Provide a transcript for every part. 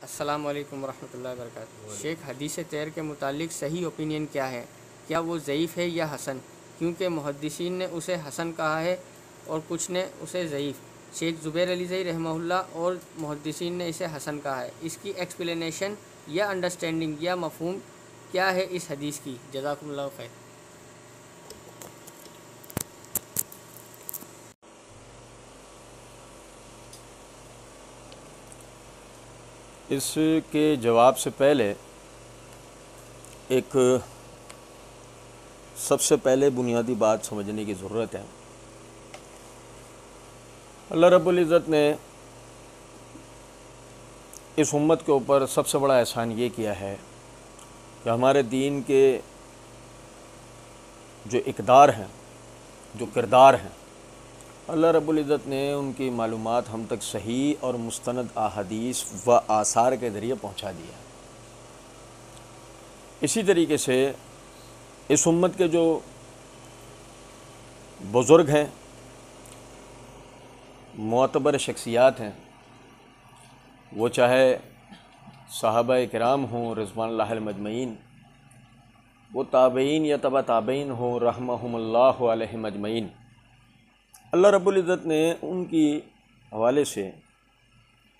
अस्सलाम वालेकुम वरहमतुल्लाहि वबरकातुहू। शेख हदीस तैर के मुतालिक सही ओपिनियन क्या है? क्या वो ज़ईफ़ है या हसन? क्योंकि मुहद्दिसीन ने उसे हसन कहा है और कुछ ने उसे ज़ईफ़। शेख ज़ुबैर अली ज़ई रहमहुल्लाह और मुहद्दिसीन ने इसे हसन कहा है। इसकी एक्सप्लेनेशन या अंडरस्टैंडिंग या मफ़हूम क्या है इस हदीस की? जज़ाकुमुल्लाहु खैर। इसके जवाब से पहले एक सबसे पहले बुनियादी बात समझने की ज़रूरत है। अल्लाह रब्बुल इज़्ज़त ने इस उम्मत के ऊपर सबसे बड़ा एहसान ये किया है कि हमारे दीन के जो इक़दार हैं, जो किरदार हैं, अल्लाह रब्बुल इज़्ज़त ने उनकी मालूमात हम तक सही और मुस्तनद अहादीस व आसार के ज़रिए पहुँचा दिया। इसी तरीके से इस उम्मत के जो बुज़ुर्ग हैं, मोतबर शख्सियात हैं, वो चाहे सहाबा किराम हों रिज़वानुल्लाह मजमईन, वो ताबईन या तबा ताबईन हों रहमहुमुल्लाहु अलैहिम अजमईन, अल्लाह रब्बुल इज़्ज़त ने उनकी हवाले से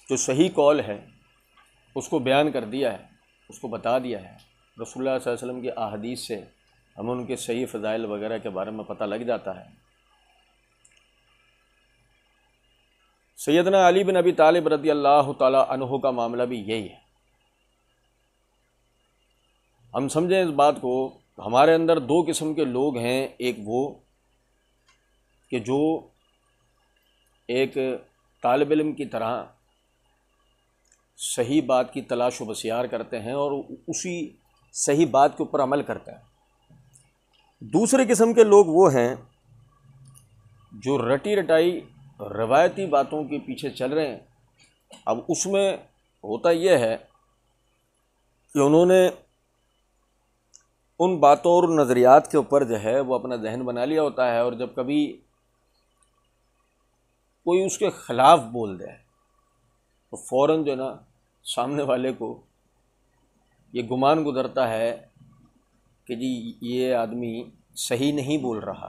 जो सही कौल है उसको बयान कर दिया है, उसको बता दिया है। रसूलुल्लाह सल्लल्लाहु अलैहि वसल्लम की अहादीस से हमें उनके सही फ़ज़ाइल वगैरह के बारे में पता लग जाता है। सैयदना अली बिन अबी तालिब रज़ियल्लाहु ताला अन्हु का मामला भी यही है। हम समझें इस बात को, हमारे अंदर दो किस्म के लोग हैं। एक वो कि जो एक तालिब इल्म की तरह सही बात की तलाश व बसियार करते हैं और उसी सही बात के ऊपर अमल करते हैं। दूसरे किस्म के लोग वो हैं जो रटी रटाई रवायती बातों के पीछे चल रहे हैं। अब उसमें होता यह है कि उन्होंने उन बातों और नज़रियात के ऊपर जो है वो अपना जहन बना लिया होता है, और जब कभी कोई उसके ख़िलाफ़ बोल दे तो फ़ौरन जो ना सामने वाले को ये गुमान गुज़रता है कि जी ये आदमी सही नहीं बोल रहा।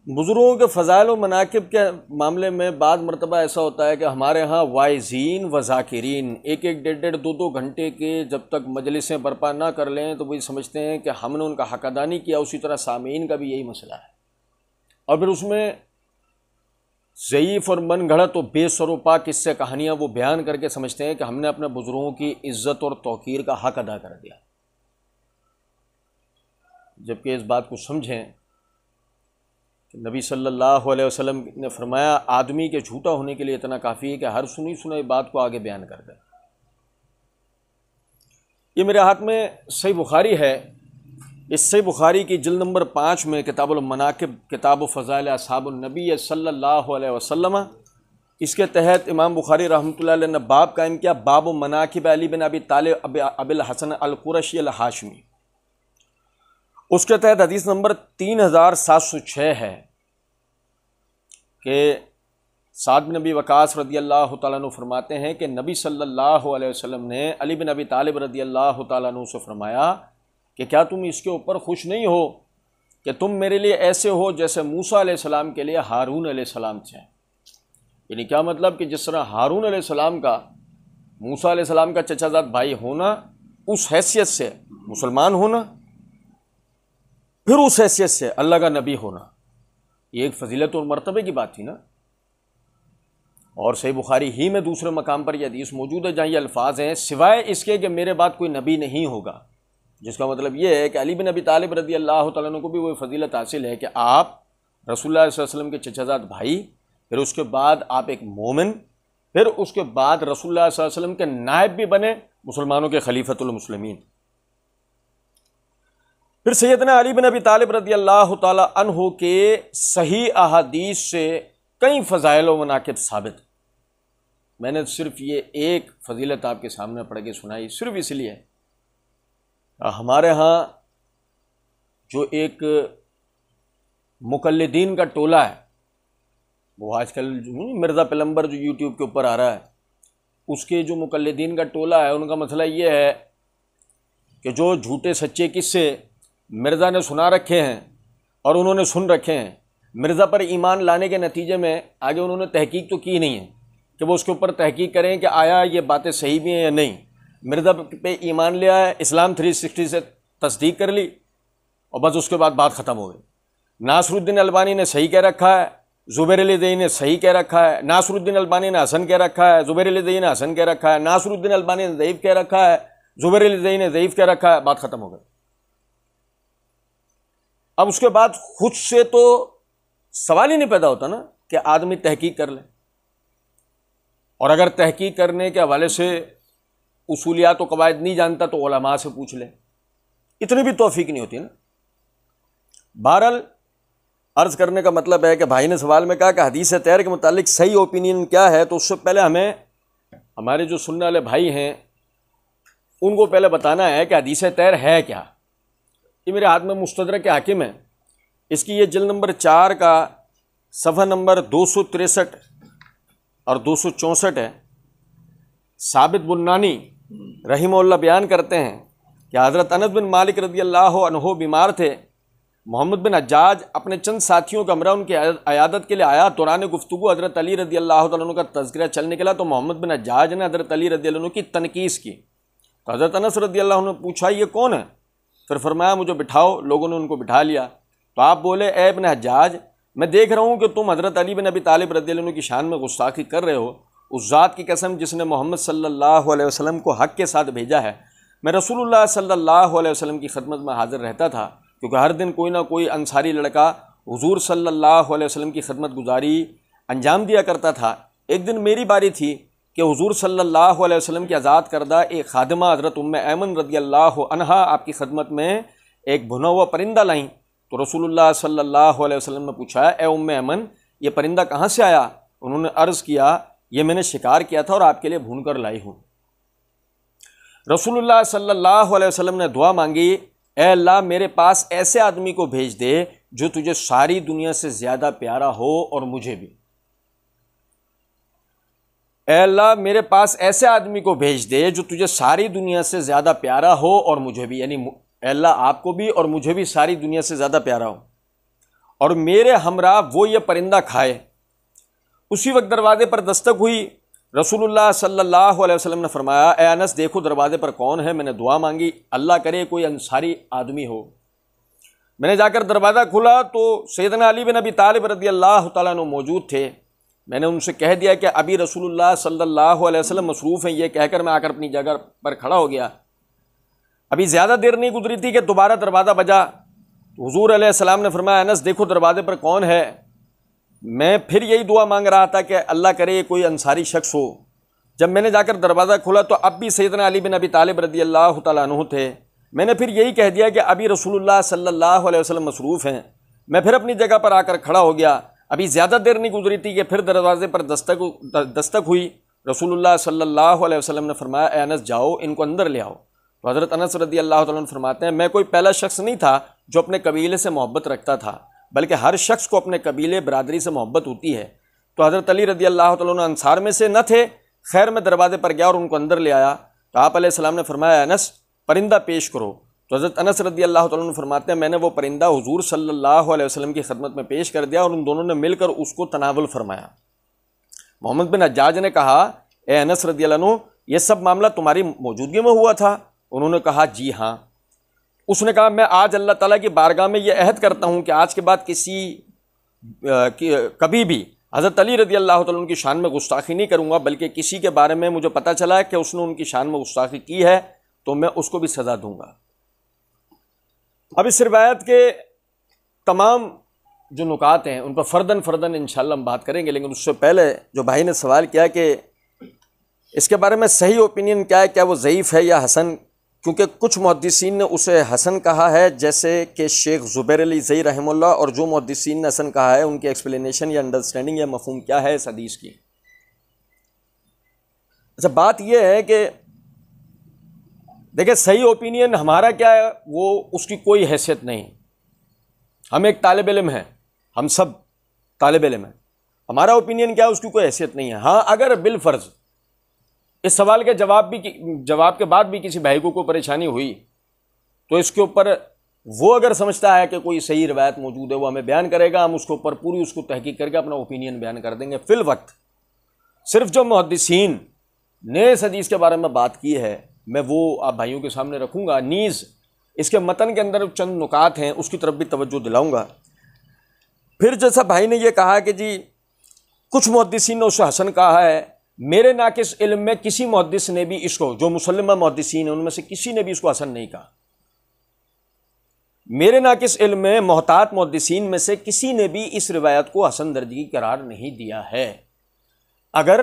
बुज़ुर्गों के फ़ज़ाइल व मनाक़िब के मामले में बाद मरतबा ऐसा होता है कि हमारे यहाँ वाइज़ीन व ज़ाकिरीन एक एक डेढ़ दो दो घंटे के जब तक मजलिसें बर्पा ना कर लें तो वही समझते हैं कि हमने उनका हक़ अदा नहीं किया। उसी तरह सामीन का भी यही मसला है, और फिर उसमें ज़ईफ़ और मन गढ़ंत तो बेसरोपा किस्से कहानियाँ वो बयान करके समझते हैं कि हमने अपने बुज़ुर्गों की इज़्ज़त और तौक़ीर का हक़ अदा कर दिया। जबकि इस बात को समझें कि नबी सल्लल्लाहु अलैहि वसल्लम ने फरमाया, आदमी के झूठा होने के लिए इतना काफ़ी है कि हर सुनी सुनाई बात को आगे बयान कर दे। ये मेरे हाथ में सही बुखारी है। इस सही बुखारी की जिल्द नंबर 5 में किताबुल मनाक़िब, किताब फ़ज़ाइल अस्हाबुन नबी सल्लल्लाहु अलैहि वसल्लम, इसके तहत इमाम बुखारी रहमतुल्लाह अलैह ने बाब कायम किया, बाब मनाक़िब अली बिन अबी तालिब अबिल हसन अल कुरशी अल हाशमी। उसके तहत हदीस नंबर 3706 है कि साद बिन नबी वक़ास रज़ियल्लाहु ताला अन्हु फरमाते हैं कि नबी सल्लल्लाहु अलैहि वसल्लम ने अली बिन अबी तालिब रज़ियल्लाहु ताला अन्हु से फरमाया कि क्या तुम इसके ऊपर खुश नहीं हो कि तुम मेरे लिए ऐसे हो जैसे मूसा अलैहिस्सलाम के लिए हारून अलैहिस्सलाम थे। यानी क्या मतलब कि जिस तरह हारून अलैहिस्सलाम का मूसा अलैहिस्सलाम का चचाजाद भाई होना, उस हैसियत से मुसलमान होना, फिर उस हैसियत से अल्लाह का नबी होना, ये एक फजीलत और मर्तबे की बात थी ना। और सही बुखारी ही में दूसरे मकाम पर यह हदीस मौजूद है जहाँ ये अल्फाज हैं, सिवाय इसके कि मेरे बाद कोई नबी नहीं होगा। जिसका मतलब ये है कि अली बिन अबी तालिब रज़ियल्लाहु ताला अन्हु को भी वो फजीलत हासिल है कि आप रसूलुल्लाह सल्लल्लाहु अलैहि वसल्लम के चचाजाद भाई, फिर उसके बाद आप एक मोमिन, फिर उसके बाद रसूलुल्लाह सल्लल्लाहु अलैहि वसल्लम के नायब भी बने, मुसलमानों के खलीफतुल मुस्लिमीन। फिर सैयदना अली बिन अबी तालिब रज़ियल्लाहु ताला अन्हु के सही अहादीस से कई फ़ज़ाइल व मनाक़िब साबित। मैंने सिर्फ ये एक फ़जीलत आपके सामने पढ़ के सुनाई सिर्फ इसलिए हमारे यहाँ जो एक मुक़ल्लिदीन का टोला है, वो आजकल मिर्ज़ा पैगंबर जो यूट्यूब के ऊपर आ रहा है, उसके जो मुकल्लिदीन का टोला है उनका मसला ये है कि जो झूठे सच्चे किस्से मिर्ज़ा ने सुना रखे हैं और उन्होंने सुन रखे हैं, मिर्ज़ा पर ईमान लाने के नतीजे में आगे उन्होंने तहकीक तो की नहीं है कि वो उसके ऊपर तहकीक करें कि आया ये बातें सही भी हैं या नहीं। मिर्ज़ा पे ईमान लिया है, इस्लाम 360 से तस्दीक कर ली और बस उसके बाद बात ख़त्म हो गई। नासरुद्दीन अलबानी ने सही कह रखा है, ज़ुबैर अली ज़ई ने सही कह रखा है, नासरुद्दीन अलबानी ने हसन कह रखा है, ज़ुबैर अली ज़ई ने हसन कह रखा है, नासरुद्दीन अलबानी ने ज़ईफ़ कह रखा है, ज़ुबैर अली ज़ई ने ज़ईफ़ कह रखा है, बात ख़त्म हो गई। अब उसके बाद खुद से तो सवाल ही नहीं पैदा होता ना कि आदमी तहकीक कर ले, और अगर तहकीक करने के हवाले से उसूलियात व कवायद नहीं जानता तो उलमा से पूछ ले, इतनी भी तौफीक नहीं होती ना। बहरहाल अर्ज़ करने का मतलब है कि भाई ने सवाल में कहा कि हदीस तैर के मुतालिक सही ओपिनियन क्या है, तो उससे पहले हमें हमारे जो सुनने वाले भाई हैं उनको पहले बताना है कि हदीस तैर है क्या। ये मेरे हाथ में मुस्तदरक के हाकिम है, इसकी ये जिल्द नंबर 4 का सफ़ा नंबर 263 और 264 है। साबित बुन्नानी रहीमहुल्लाह बयान करते हैं कि हज़रत अनस बिन मालिक रज़ियल्लाहु अन्हु बीमार थे। मोहम्मद बिन हज्जाज अपने चंद साथियों का हमरा उनकी अयादत के लिए आया। दौरान गुफ्तगू हज़रत अली रज़ियल्लाहु तआला अन्हु का तज़किरा चलने के लिए तो मोहम्मद बिन हज्जाज ने हज़रत अली रज़ियल्लाहु अन्हु की तनकीस की। तो हज़रत अनस रज़ियल्लाहु अन्हु ने पूछा ये कौन है? फिर फरमाया मुझे बिठाओ। लोगों ने उनको बिठा लिया। तो आप बोले ए इब्न हज्जाज, मैं देख रहा हूँ कि तुम हज़रत अली बिन अबी तालिब रज़ियल्लाहु अन्हु की शान में गुस्ताखी कर रहे हो। उस ज़ात की कसम जिसने मोहम्मद सल्लल्लाहु अलैहि वसल्लम को हक़ के साथ भेजा है, मैं रसूलुल्लाह सल्लल्लाहु अलैहि वसल्लम की खिदमत में हाज़िर रहता था, क्योंकि हर दिन कोई ना कोई अंसारी लड़का हुज़ूर सल्लल्लाहु अलैहि वसल्लम की खिदमत गुजारी अंजाम दिया करता था। एक दिन मेरी बारी थी कि हुज़ूर सल्लल्लाहु अलैहि वसल्लम की आज़ाद करदा एक खादिमा हज़रत उम्मे ऐमन रज़ियल्लाहु अन्हा आपकी खिदमत में एक भुना हुआ परिंदा लाईं। तो रसूलुल्लाह सल्लल्लाहु अलैहि वसल्लम ने पूछा, ए उम्मे ऐमन, ये परिंदा कहाँ से आया? उन्होंने अर्ज़ किया, ये मैंने शिकार किया था और आपके लिए भून कर लाई हूँ। रसूलुल्लाह सल्लल्लाहु अलैहि वसल्लम ने दुआ मांगी, ए अल्लाह मेरे पास ऐसे आदमी को भेज दे जो तुझे सारी दुनिया से ज़्यादा प्यारा हो और मुझे भी। ए अल्लाह मेरे पास ऐसे आदमी को भेज दे जो तुझे सारी दुनिया से ज़्यादा प्यारा हो और मुझे भी, यानी अल्लाह आपको भी और मुझे भी सारी दुनिया से ज़्यादा प्यारा हो, और मेरे हमरा वो ये परिंदा खाए। उसी वक्त दरवाजे पर दस्तक हुई। रसूलुल्लाह सल्लल्लाहु अलैहि वसल्लम ने फरमाया, ए अनस देखो दरवाजे पर कौन है। मैंने दुआ मांगी, अल्लाह करे कोई अंसारी आदमी हो। मैंने जाकर दरवाज़ा खोला तो सैयदना अली बिन अबी तालिब रज़ियल्लाहु तआला अन्हु मौजूद थे। मैंने उनसे कह दिया कि अभी रसूलुल्लाह सल्लल्लाहु अलैहि वसल्लम मसरूफ़ हैं। ये कहकर मैं आकर अपनी जगह पर खड़ा हो गया। अभी ज़्यादा देर नहीं गुजरी थी कि दोबारा दरवाज़ा बजा। हुज़ूर अलैहिस्सलाम ने फरमाया, अनस देखो दरवाजे पर कौन है। मैं फिर यही दुआ मांग रहा था कि अल्लाह करे कोई अंसारी शख्स हो। जब मैंने जाकर दरवाज़ा खोला तो अब भी सैयदना अली बिन अबी तालिब रज़ियल्लाहु तआला अन्हु थे। मैंने फिर यही कह दिया कि अभी रसूलुल्लाह सल्लल्लाहु अलैहि वसल्लम मसरूफ़ हैं। मैं फिर अपनी जगह पर आकर खड़ा हो गया। अभी ज़्यादा देर नहीं गुजरी थी कि फिर दरवाजे पर दस्तक हुई। रसूलुल्लाह सल्लल्लाहु अलैहि वसल्लम ने फरमाया, ए अनस जाओ इनको अंदर ले आओ। तो हज़रत अनस रज़ियल्लाहु तआला अन्हु फरमाते हैं, मैं कोई पहला शख्स नहीं था जो अपने कबीले से मोहब्बत रखता था, बल्कि हर शख्स को अपने कबीले बरादरी से मोहब्बत होती है। तो हज़रत अली रज़ियल्लाहु तआला अन्हु अंसार में से न थे। खैर मैं दरवाजे पर गया और उनको अंदर ले आया। तो आप अलैहिस्सलाम ने फरमाया, अनस परिंदा पेश करो। तो हज़रत अनस रज़ियल्लाहु तआला अन्हु फरमाते हैं, मैंने वो परिंदा हुज़ूर सल्लल्लाहु अलैहि वसल्लम की खिदमत में पेश कर दिया और उन दोनों ने मिलकर उसको तनावुल फरमाया। मोहम्मद बिन हज्जाज ने कहा, ए अनस रज़ियल्लाहु अन्हु, ये सब मामला तुम्हारी मौजूदगी में हुआ था? उन्होंने कहा, जी हाँ। उसने कहा, मैं आज अल्लाह ताला की बारगाह में ये अहद करता हूँ कि आज के बाद कभी भी हज़रत अली रज़ियल्लाहु तआला की शान में गुस्ताखी नहीं करूँगा, बल्कि किसी के बारे में मुझे पता चला है कि उसने उनकी शान में गुस्ताखी की है तो मैं उसको भी सज़ा दूँगा। अब इस रिवायत के तमाम जो नुकात हैं उन पर फ़र्दन फ़र्दन इंशाअल्लाह हम बात करेंगे, लेकिन उससे पहले जो भाई ने सवाल किया कि इसके बारे में सही ओपिनियन क्या है, क्या वो ज़ईफ़ है या हसन, क्योंकि कुछ मुहद्दिसीन ने उसे हसन कहा है, जैसे कि शेख ज़ुबैर अली ज़ई रहमुल्लाह, और जो मुहद्दिसीन ने हसन कहा है उनकी एक्सप्लेनेशन या अंडरस्टैंडिंग या मफ़हूम क्या है इस हदीस की। अच्छा, बात यह है कि देखिए सही ओपिनियन हमारा क्या है वो उसकी कोई हैसियत नहीं। हम एक तालिब इल्म हैं, हम सब तालिब इल्म हैं, हमारा ओपिनियन क्या है उसकी कोई हैसियत नहीं है। हाँ, अगर बिलफ़र्ज़ इस सवाल के जवाब के बाद भी किसी भाई को कोई परेशानी हुई तो इसके ऊपर वो अगर समझता है कि कोई सही रिवायत मौजूद है वो हमें बयान करेगा, हम उसके ऊपर पूरी उसको तहकीक करके अपना ओपिनियन बयान कर देंगे। फिल वक्त सिर्फ जो मुहद्दिसीन ने इस हदीस के बारे में बात की है मैं वो आप भाइयों के सामने रखूँगा। नीज़ इसके मतन के अंदर चंद नुकात हैं उसकी तरफ भी तवज्जो दिलाऊँगा। फिर जैसा भाई ने ये कहा कि जी कुछ मुहद्दिसीन ने उसे हसन कहा है, मेरे नाकिस इल्म में किसी मुहद्दिस ने भी इसको, जो मुसल्लमा मुहद्दिसीन है उनमें से किसी ने भी इसको हसन नहीं कहा। मेरे नाकिस इल्म में मोहतात मुहद्दिसीन में से किसी ने भी इस रिवायत को हसन दर्जी करार नहीं दिया है। अगर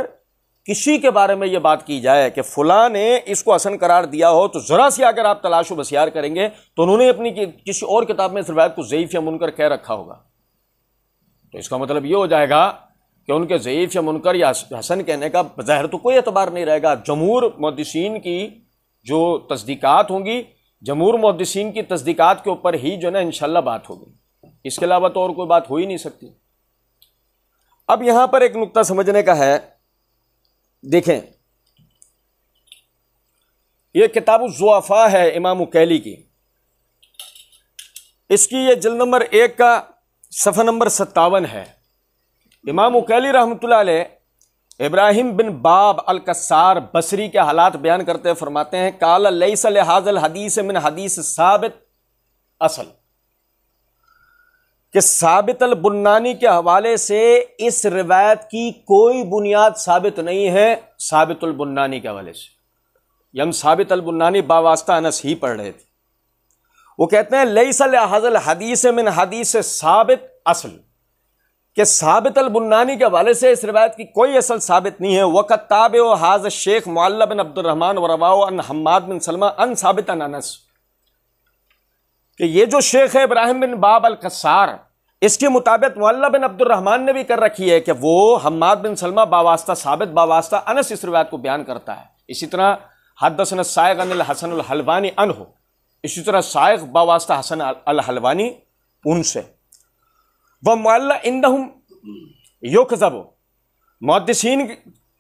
किसी के बारे में यह बात की जाए कि फुला ने इसको हसन करार दिया हो तो ज़रा सी अगर आप तलाश व बसियार करेंगे तो उन्होंने अपनी किसी और किताब में इस रिवायत को ज़ईफ़ या मुनकर कह रखा होगा। तो इसका मतलब ये हो जाएगा कि उनके ज़ईफ़ या मुनकर या हसन कहने का ज़ाहिर तो कोई एतबार नहीं रहेगा। जमहूर मुहद्दिसीन की जो तस्दीकात होंगी, जमहूर मुहद्दिसीन की तस्दीकात के ऊपर ही जो ना इंशाल्लाह बात होगी, इसके अलावा तो और कोई बात हो ही नहीं सकती। अब यहां पर एक नुक्ता समझने का है, देखें यह किताब ज़ुआफ़ा है इमाम उकैली की, इसकी ये जिल्द नंबर 1 का सफ़ा नंबर 57 है। इमाम उकैली रहमतुल्लाह अलैह इब्राहिम बिन बाब अल कस्सार बसरी के हालात बयान करते फरमाते हैं काला लैसा लिहाज़ल हदीस मिन हदीस साबित असल, कि साबित अल बुन्नानी के हवाले से इस रिवायत की कोई बुनियाद साबित नहीं है। साबित अल बुन्नानी के हवाले से हम साबित अल बुन्नानी बावास्ता अनस ही पढ़ रहे थे। वो कहते हैं लैसा लिहाज़ल हदीस मिन हदीस साबित असल, कि साबित अल बुन्नानी के हवाले से इस रिवायत की कोई असल साबित नहीं है। वक़त ताबे व हाज़ शेख मुअल्ला बिन अब्दुर्रहमान व रवाओ अन हम्माद बिन सलमा अन साबित अन अनस, कि ये जो शेख है इब्राहिम बिन बाब अल कस्सार, इसके मुताबिक मुअल्ला बिन अब्दुर्रहमान ने भी कर रखी है कि वो हम्माद बिन सलमा बावास्ता साबित बावास्ता अनस इस रिवायत को बयान करता है। इसी तरह हद्दसना साइग़ अन हसन अल हलवानी अनहु, इसी तरह साइग़ बावास्ता हसन अल हलवानी उनसे। वह मुअल्ला इंदहुम युकज़बु, मुहद्दिसीन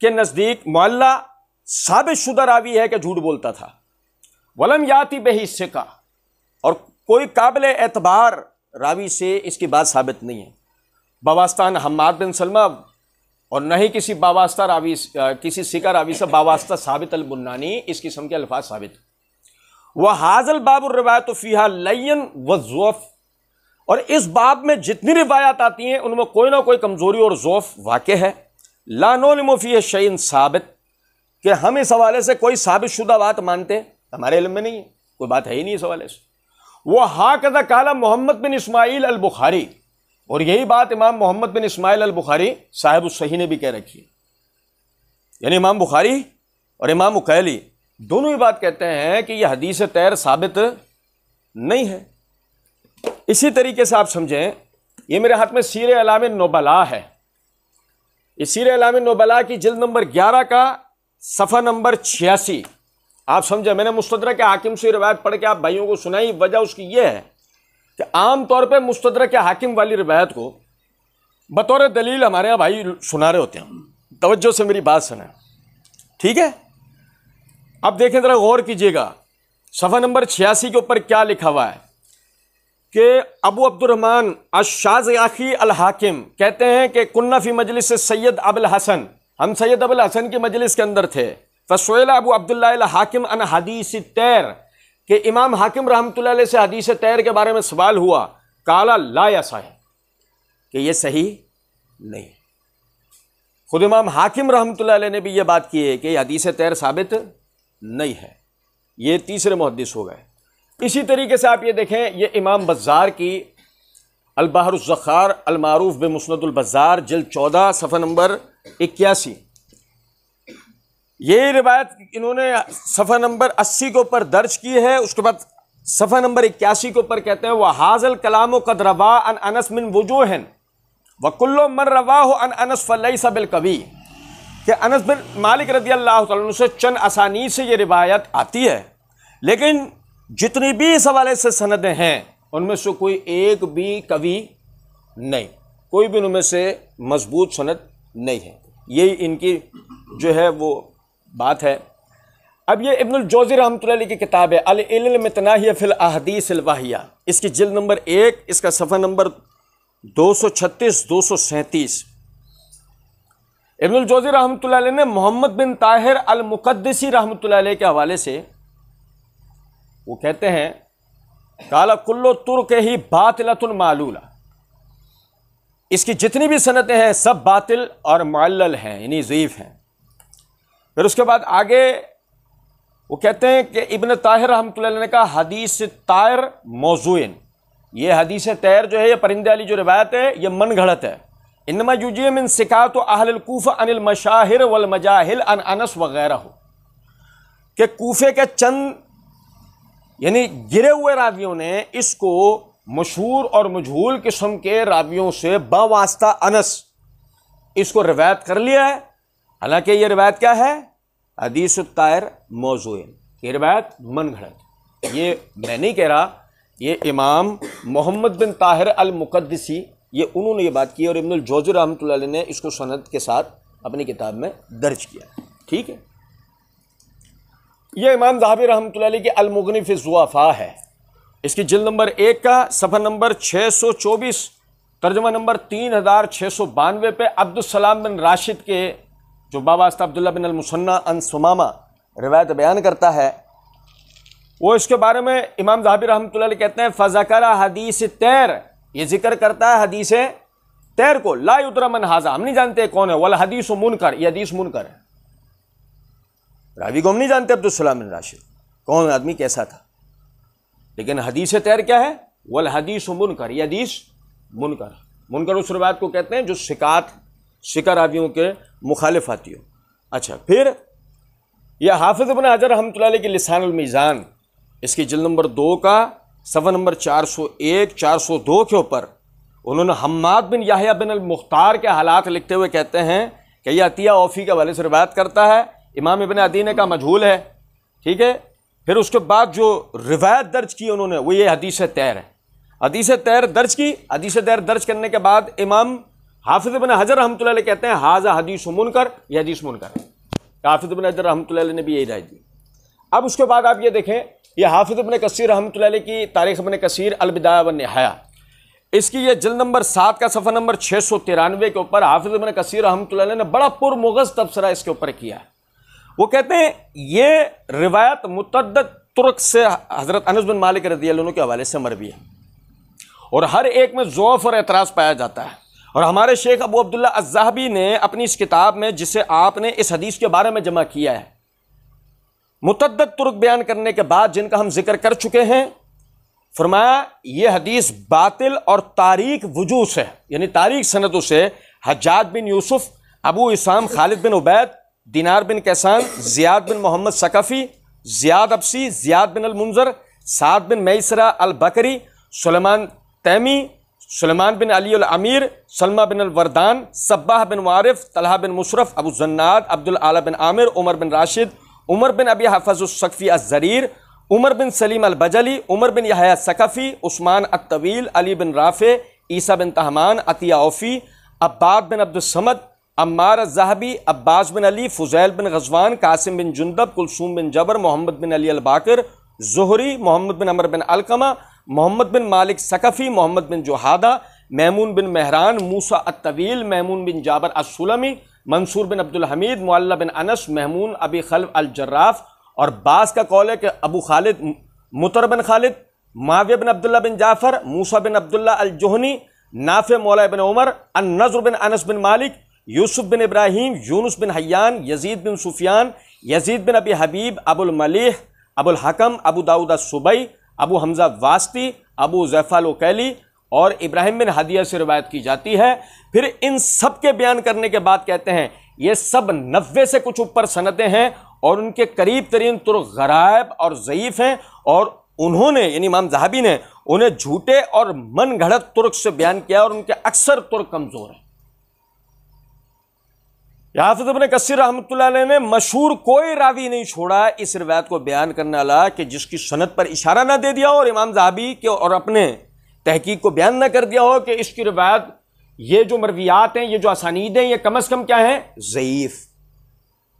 के नज़दीक मुअल्ला साबित शुदा रावी है कि झूठ बोलता था। वलम याति बिही सिका, और कोई काबिल एतबार रावी से इसकी बात साबित नहीं है। बावास्तान हम्माद बिन सलमा और न ही किसी बावास्ता रावी, किसी सिका रावी से बावास्ता साबित अल बुन्नानी इस किस्म के अल्फाज साबित। वह हाज़ल बाबुर रिवायत फ़ीहा लय्यन व ज़ुअफ़, और इस बाब में जितनी रिवायात आती हैं उनमें कोई ना कोई कमज़ोरी और ज़ौफ़ वाक़ है। ला नुलिमु फ़ीहि शैअन साबित, कि हम इस हवाले से कोई साबित शुदा बात मानते हमारे इल्म में नहीं है, कोई बात है ही नहीं इस हवाले से। वह हाकज़ा काला मोहम्मद बिन इस्माइल अल बुखारी, और यही बात इमाम मोहम्मद बिन इस्माइल अल बुखारी साहिब उस सही ने भी कह रखी है। यानी इमाम बुखारी और इमाम उकैली दोनों ही बात कहते हैं कि यह हदीस तैर साबित नहीं है। इसी तरीके से आप समझें, ये मेरे हाथ में सीर अलाम नुबला है। इस सीर अलाम नुबला की जिल्द नंबर 11 का सफ़ा नंबर 86। आप समझे, मैंने मुस्तदरक हाकिम से रिवायत पढ़ के आप भाइयों को सुनाई। वजह उसकी यह है कि आम तौर पे मुस्तदरक हाकिम वाली रिवायत को बतौर दलील हमारे यहाँ भाई सुना रहे होते हैं। तवज्जो से मेरी बात सुना, ठीक है। अब देखें ज़रा गौर कीजिएगा, सफ़ा नंबर 86 के ऊपर क्या लिखा हुआ है कि अबू अब्दुर्रहमान अश-शाज़िआखी अल हाकिम कहते हैं कि कुन्ना फी मजलिस सैयद अबुल हसन, हम सैयद अबुल हसन की मजलिस के अंदर थे। फसुएला अबू अब्दुल्लाह अल हाकिम अन हदीस तैर, कि इमाम हाकिम रहमतुल्लाह अलैह से हदीस तैर के बारे में सवाल हुआ। काला ला यसा है, कि यह सही नहीं। खुद इमाम हाकिम रहमतुल्लाह अलैह ने भी यह बात की है कि हदीस तैर साबित नहीं है। ये तीसरे मुहद्दिस हो गए। इसी तरीके से आप ये देखें, ये इमाम बज़्ज़ार की अल बहरुज़ ज़ख़ार अल मारूफ बि मुस्नदुल बज़्ज़ार जिल्द 14 सफ़ा नंबर 81, ये रिवायत इन्होंने सफ़ा नंबर 80 के ऊपर दर्ज की है। उसके बाद सफ़ा नंबर 81 के ऊपर कहते हैं वह हाज़ल कलामो क़द रवा अन अनस मिन वजूहन व कुल्लु मन रवाहु अन अनस फलैसा बिल कवी, कि अनस बिन मालिक रज़ी अल्लाह तआला अन्हु से चंद असानीद से ये रिवायत आती है, लेकिन जितनी भी इस हवाले से सनदें हैं उनमें से कोई एक भी कवि नहीं, कोई भी उनमें से मजबूत सनद नहीं है। यही इनकी जो है वो बात है। अब ये इब्नुल जौज़ी रहमतुल्लाह अलैह की किताब है अल इल्म मितनाहिया फिल अहदीस अल वाहिया, इसकी जिल्द नंबर 1, इसका सफ़ा नंबर 236 237। इब्नुल जौज़ी रहमतुल्लाह अलैह ने मोहम्मद बिन ताहिर अल मुक़द्दिसी रहमतुल्लाह अलैह के हवाले से वो कहते हैं काला कुल्लो तुर्क ही बातिलतुन मालूला, इसकी जितनी भी सनतें हैं सब बातिल और मुअल्लल हैं, यानी ज़ईफ़ हैं। फिर उसके बाद आगे वो कहते हैं कि इब्न ताहिर रहमतुल्लाह अलैह ने कहा हदीस तायर मौज़ूइन, ये हदीस तैर जो है, ये परिंदे वाली जो रिवायत है, ये मन घड़त है। इन्नमा युजिय मिन सिकात अहल कूफा अनिल मशाहिर वल मजाहिल अन अनस वगैरह, के कूफे के चंद यानी गिरे हुए रावियों ने इसको मशहूर और मजहूल किस्म के रावियों से बावास्ता अनस इसको रिवायत कर लिया है। हालांकि ये रिवायत क्या है? हदीस तायर मौज़ूइन, ये रिवायत मन घड़त। ये मैं नहीं कह रहा, ये इमाम मोहम्मद बिन ताहिर अल मुक़द्दिसी ये उन्होंने ये बात की और इब्नुल जौज़ी रहमतुल्लाह अलैह ने इसको सनद के साथ अपनी किताब में दर्ज किया। ठीक है, ये इमाम ज़हाबी रहमतुल्लाह अलैह की अल मुग़नी फ़ी ज़ुअफ़ा है, इसकी जिल्द नंबर 1 का सफ़ा नंबर 624 तर्जमा नंबर 3692 पे अब्दुस्सलाम बिन राशिद के जो बावास्ता अब्दुल्ला बिन अल मुसन्ना अन सुमामा रिवायत बयान करता है, वो इसके बारे में इमाम ज़हाबी रहमतुल्लाह अलैह कहते हैं फ़ज़करा हदीस तैर, ये जिक्र करता है हदीस तैर को, ला युदरा मन हाज़ा, हम नहीं जानते कौन है, वल हदीस मुनकर, ये हदीस मुनकर है, रावी को हम नहीं जानते अब्दुस्सलाम बिन राशिद कौन आदमी कैसा था, लेकिन हदीस तैर क्या है? वल हदीस मुनकर, ये हदीस मुनकर। मुनकर उस रिवायत को कहते हैं जो शिका रावियों के मुखालिफ आती हो। अच्छा, फिर यह हाफिज़ इब्न हजर रहमतुल्लाह अलैह की लिसानुल मीज़ान, इसकी जिल्द नंबर 2 का सफ़ा नंबर 401 402 के ऊपर उन्होंने हम्माद बिन याहया बिन अल मुख्तार के हालात लिखते हुए कहते हैं कि यह अतिया औफ़ी के हवाले से रिवायत करता है, इमाम इब्न अदी ने कहा मजहूल है। ठीक है, फिर उसके बाद जो रिवायत दर्ज की उन्होंने वो ये हदीस तैर है, हदीस तैर दर्ज की। हदीस तैर दर्ज करने के बाद इमाम हाफिज़ इब्न हजर रहमतुल्लाह अलैह कहते हैं हाज़ा हदीस मुनकर, यह हदीस मुनकर है। हाफिज़ इब्न हजर रहमतुल्लाह अलैह ने भी यही राय दी। अब उसके बाद आप ये देखें, यह हाफिज़ इब्न कसीर रहमतुल्लाह अलैह की तारीख़ इब्न कसीर अल बिदाया व निहाया, इसकी ये जिल्द नंबर 7 का सफ़ा नंबर 693 के ऊपर हाफिज़ इब्न कसीर रहमतुल्लाह अलैह ने बड़ा पुरमुग़ज़ तबसरा इसके ऊपर किया। वो कहते हैं ये रिवायत मुतअद्दिद तुर्क से हज़रत अनस बिन मालिक रज़ियल्लाहु अन्हु के हवाले से मरवी है और हर एक में ज़ौफ़ और एतराज़ पाया जाता है। और हमारे शेख अबू अब्दुल्ला अज़्ज़ाहबी ने अपनी इस किताब में, जिसे आपने इस हदीस के बारे में जमा किया है, मुतअद्दिद तुर्क बयान करने के बाद जिनका हम जिक्र कर चुके हैं, फरमाया ये हदीस बातिल और तारीक वजूह से, यानी तारीक सनदों से हज्जाज बिन यूसुफ, अबू इसाम खालिद बिन उबैद, दिनार बिन कैसान, ज़ियाद बिन मोहम्मद सकफ़ी, ज़ियाद अब्सी, ज़ियाद बिन अल मुंज़र, साद बिन मैसरा अल बकरी, सुलेमान तैमी, सुलेमान बिन अली अल अमीर, सलमा बिन अल वरदान, सब्बाह बिन वारिफ, तलहा बिन मुशरफ, अबू जन्नाद, अब्दुल आला बिन आमिर, उमर बिन राशिद, उमर बिन अबी हफ़ज़ अस्सक़फ़ी अज़्ज़रीर, उमर बिन सलीम अल बजली, उमर बिन यहया सकफ़ी, उस्मान अत-तवील, अली बिन राफ़े, ईसा बिन तहमान, अतिया औफ़ी, अब्बाद बिन अब्दुस्समद, अम्मार अज़्ज़ाहबी, अब्बास बिन अली, फ़ुज़ैल बिन ग़ज़वान, कासिम बिन जुंदब, कुलसूम बिन जबर, मोहम्मद बिन अली अल बाकिर, ज़ुहरी, मोहम्मद बिन अमर बिन अलकमा, मोहम्मद बिन मालिक सकफ़ी, मोहम्मद बिन जोहादा, मैमून बिन मेहरान, मूसा अत-तवील, मैमून बिन जाबर अस-सुलमी, मंसूर बिन अब्दुल हमीद, मुअल्ला बिन अनस, महमून अबी खल्फ़ अल जर्राफ़। और बास का कौल है कि अबू खालिद मुतर बिन खालिद, माविया बिन अब्दुल्ला बिन जाफ़र, मूसा बिन अब्दुल्ला अल जोहनी, नाफ़े मौला बिन उमर, अन-नज़्र बिन अनस बिन मालिक, यूसुफ बिन इब्राहीम, यूनुस बिन हय्यान, यजीद बिन सुफियान, यजीद बिन अबी हबीब, अबुल मलीह, अबुल हकम, अबू दाऊद अस-सुबई, अबू हमज़ा वास्ती, अबू ज़ैफ़ा अल-उकैली और इब्राहिम बिन हदिया से रिवायत की जाती है। फिर इन सब के बयान करने के बाद कहते हैं ये सब 90 से कुछ ऊपर सनदें हैं और उनके करीब तरीन तुर्क गरायब और ज़ईफ़ हैं और उन्होंने यानी इमाम ज़हाबी ने उन्हें झूठे और मन घड़त तुर्क से बयान किया और उनके अक्सर तुर्क कमज़ोर हैं। हाफिज़ इब्न कसीर रहमतुल्लाह अलैह ने मशहूर कोई रावी नहीं छोड़ा इस रिवायत को बयान करने वाला कि जिसकी सनद पर इशारा ना दे दिया हो और इमाम ज़हाबी के और अपने तहकीक को बयान ना कर दिया हो कि इसकी रिवायत, ये जो मरवियात हैं, ये जो असानीद हैं, ये कम अज़ कम क्या हैं? ज़ईफ़।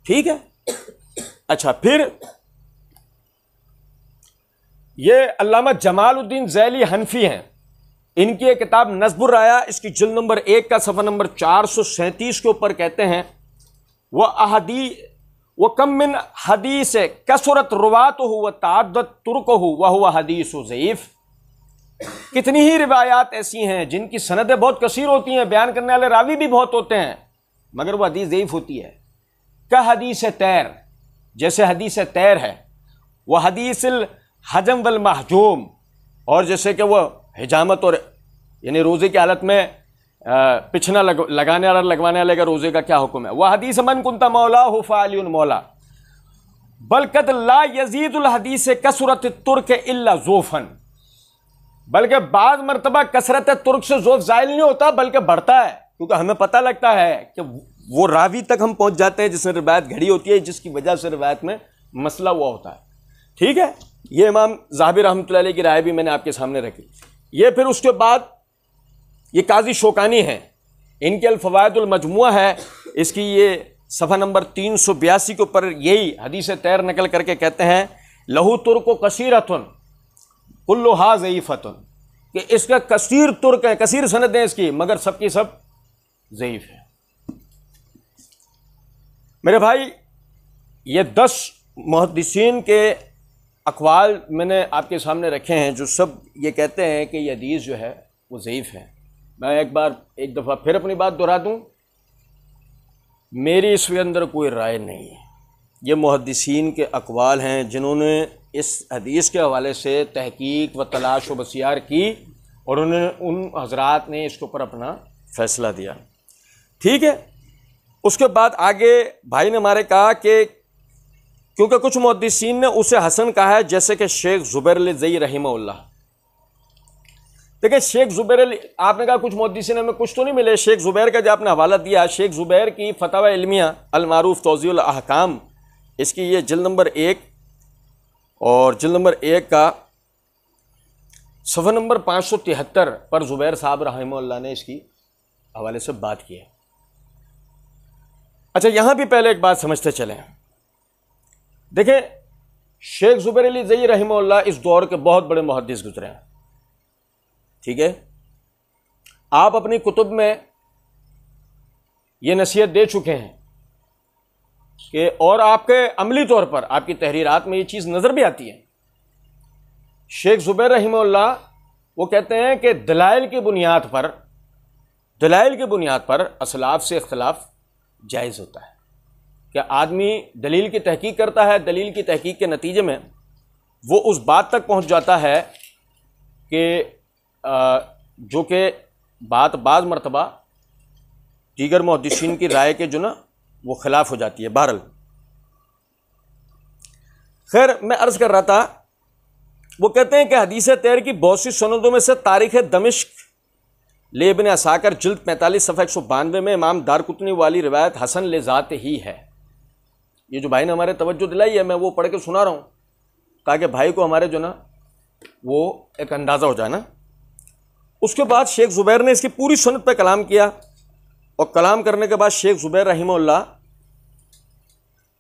ठीक है, अच्छा, फिर ये अल्लामा जमालुद्दीन ज़ैली हनफी हैं, इनकी एक किताब नज़्बुर राया, इसकी जिल्द नंबर 1 का सफ़ा नंबर 437 के ऊपर कहते हैं वह कम मिन हदीस कसरत रुवातुहु व तअद्दद तुरुकुहु व हुवा हदीसु ज़ईफ़। कितनी ही रिवायात ऐसी हैं जिनकी सनदें बहुत कसीर होती हैं, बयान करने वाले रावी भी बहुत होते हैं, मगर वह हदीस ज़ईफ़ होती है। का हदीस तैर, जैसे हदीस तैर है, वह हदीसिल हजम वल महजूम, और जैसे कि वह हिजामत और यानी रोज़े की हालत में पिछना लगाने वाला लगवाने वाले का रोज़े का क्या हुक्म है। वह हदीस मन कुंता मौला हो फ़ालियुन मौला बल्कद ला यजीदुल हदीस कसरत तुर्क इल्ला ज़ोफ़न, बल्कि बाद मरतबा कसरत तुर्क से ज़ोफ़ ज़ायल नहीं होता बल्कि बढ़ता है, क्योंकि हमें पता लगता है कि वो रावी तक हम पहुंच जाते हैं जिसने रिवायत घड़ी होती है, जिसकी वजह से रिवायत में मसला हुआ होता है। ठीक है, ये इमाम ज़ाहबी रहमतुल्लाह अलैह की राय भी मैंने आपके सामने रखी। ये फिर उसके बाद ये काजी शौकानी हैं, इनके अल-फ़वाइदुल मजमुआ है, इसकी ये सफ़ा नंबर 382 के ऊपर यही हदीस तैर नकल करके कहते हैं लहू तुर्क कसीरतुन कुल्लुहा ज़ईफ़तुन, कि इसका कसीर तुर्क है, कसीर सनदें इसकी, मगर सबकी सब ज़ईफ़ है। मेरे भाई, ये 10 मुहद्दिसीन के अक़वाल मैंने आपके सामने रखे हैं, जो सब ये कहते हैं कि ये हदीस जो है वो ज़ईफ़ है। मैं एक दफ़ा फिर अपनी बात दोहरा दूँ, मेरी इसके अंदर कोई राय नहीं है, ये मुहद्दिसीन के अक़वाल हैं जिन्होंने इस हदीस के हवाले से तहकीक व तलाश व बसियार की, और उन हज़रात ने इसके ऊपर अपना फ़ैसला दिया। ठीक है, उसके बाद आगे भाई ने हमारे कहा कि क्योंकि कुछ मुहद्दिसीन ने उसे हसन कहा है, जैसे कि शेख ज़ुबैर अल-ज़ई रहमहुल्लाह। देखिए, शेख ज़ुबैर अली, आपने कहा कुछ मुहद्दिसीन में कुछ तो नहीं मिले। शेख ज़ुबैर का जो आपने हवाला दिया, शेख ज़ुबैर की फ़तवा इल्मिया अल-मारूफ़ तौज़ीउल अहकाम, इसकी ये जिल्द नंबर 1 और जिल्द नंबर 1 का सफ़ा नंबर 573 पर ज़ुबैर साहब रहमहुल्लाह ने इसकी हवाले से बात की है। अच्छा, यहाँ भी पहले एक बात समझते चलें। देखें, शेख ज़ुबैर अल-ज़ई रहमहुल्लाह इस दौर के बहुत बड़े मुहद्दिस गुजरे हैं। ठीक है, आप अपनी कुतुब में ये नसीहत दे चुके हैं कि, और आपके अमली तौर पर आपकी तहरीरात में ये चीज़ नज़र भी आती है। शेख ज़ुबैर रहमहुल्लाह वो कहते हैं कि दलाइल की बुनियाद पर असलाफ से इख्तिलाफ जायज़ होता है। कि आदमी दलील की तहकीक करता है, दलील की तहकीक के नतीजे में वो उस बात तक पहुंच जाता है कि जो कि बात बाज़ मरतबा दीगर मुहद्दिसीन की राय के जो ना वो ख़िलाफ़ हो जाती है। बहरहाल, खैर, मैं अर्ज़ कर रहा था, वो कहते हैं कि हदीस तैर की बहुत सी सनदों में से तारीख़ दमिश्क ले इब्न असाकर जिल्द 45 सफ़ा 192 में इमाम दारकुतनी वाली रिवायत हसन ले ज़ात ही है। ये जो भाई ने हमारे तवज्जो दिलाई है, मैं वो पढ़ के सुना रहा हूँ ताकि भाई को हमारे जो ना वो एक अंदाज़ा हो जाए ना। उसके बाद शेख ज़ुबैर ने इसकी पूरी सुन्नत पे कलाम किया, और कलाम करने के बाद शेख ज़ुबैर रहमहुल्लाह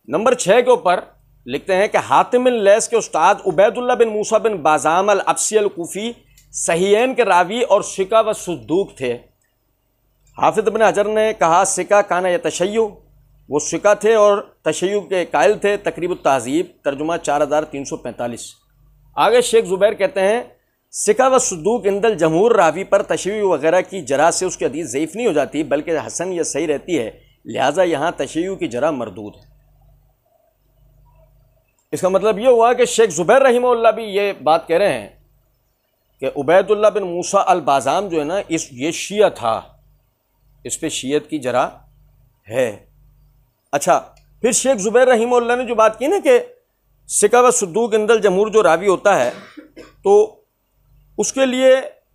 नंबर 6 के ऊपर लिखते हैं कि हातिम बिन लैस के उस्ताद उबैदुल्लाह बिन मूसा बिन बाज़ाम अल अब्सी अल कूफ़ी सहीहैन के रावी और शिका व सुद्दूक थे। हाफिज़ इब्न हजर ने कहा शिका काना या तशय्यु, वो शिका थे और तशय्यु के कायल थे। तक़रीबुत तहज़ीब तर्जुमा 4345। आगे शेख ज़ुबैर कहते हैं शिका व सुद्दूक इंदल जमहूर रावी पर तशय्यु वगैरह की जरा से उसकी हदीस ज़ईफ़ नहीं हो जाती बल्कि हसन या सही रहती है, लिहाजा यहाँ तशय्यु की जरा मरदूद है। इसका मतलब ये हुआ कि शेख ज़ुबैर रहमहुल्लाह भी ये बात कह रहे हैं कि उबैदुल्लाह बिन मूसा अल बाज़ाम जो है ना, ये शिया था, इस पे शियत की जरा है। अच्छा, फिर शेख ज़ुबैर रहमहुल्लाह ने जो बात की ना कि सिका व सुद्दूक इंदल जमहूर जो रावी होता है, तो उसके लिए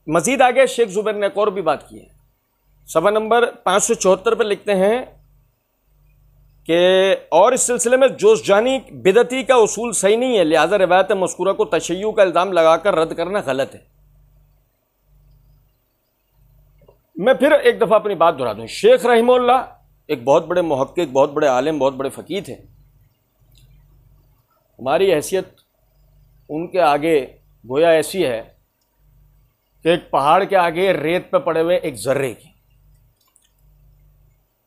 मज़ीद आगे शेख ज़ुबैर ने एक और भी बात की है। सफ़ा नंबर 574 पर लिखते हैं कि और इस सिलसिले में जोशजानी बिदती का उसूल सही नहीं है, लिहाजा रिवायत मज़कूरा को तशय्युअ का इल्ज़ाम लगाकर रद्द करना गलत है। मैं फिर एक दफ़ा अपनी बात दोहरा दूँ, शेख रहमहुल्लाह एक बहुत बड़े मुहक्किक, बहुत बड़े आलिम, बहुत बड़े फ़कीह थे। हमारी हैसियत उनके आगे गोया ऐसी है कि एक पहाड़ के आगे रेत पे पड़े हुए एक जर्रे की।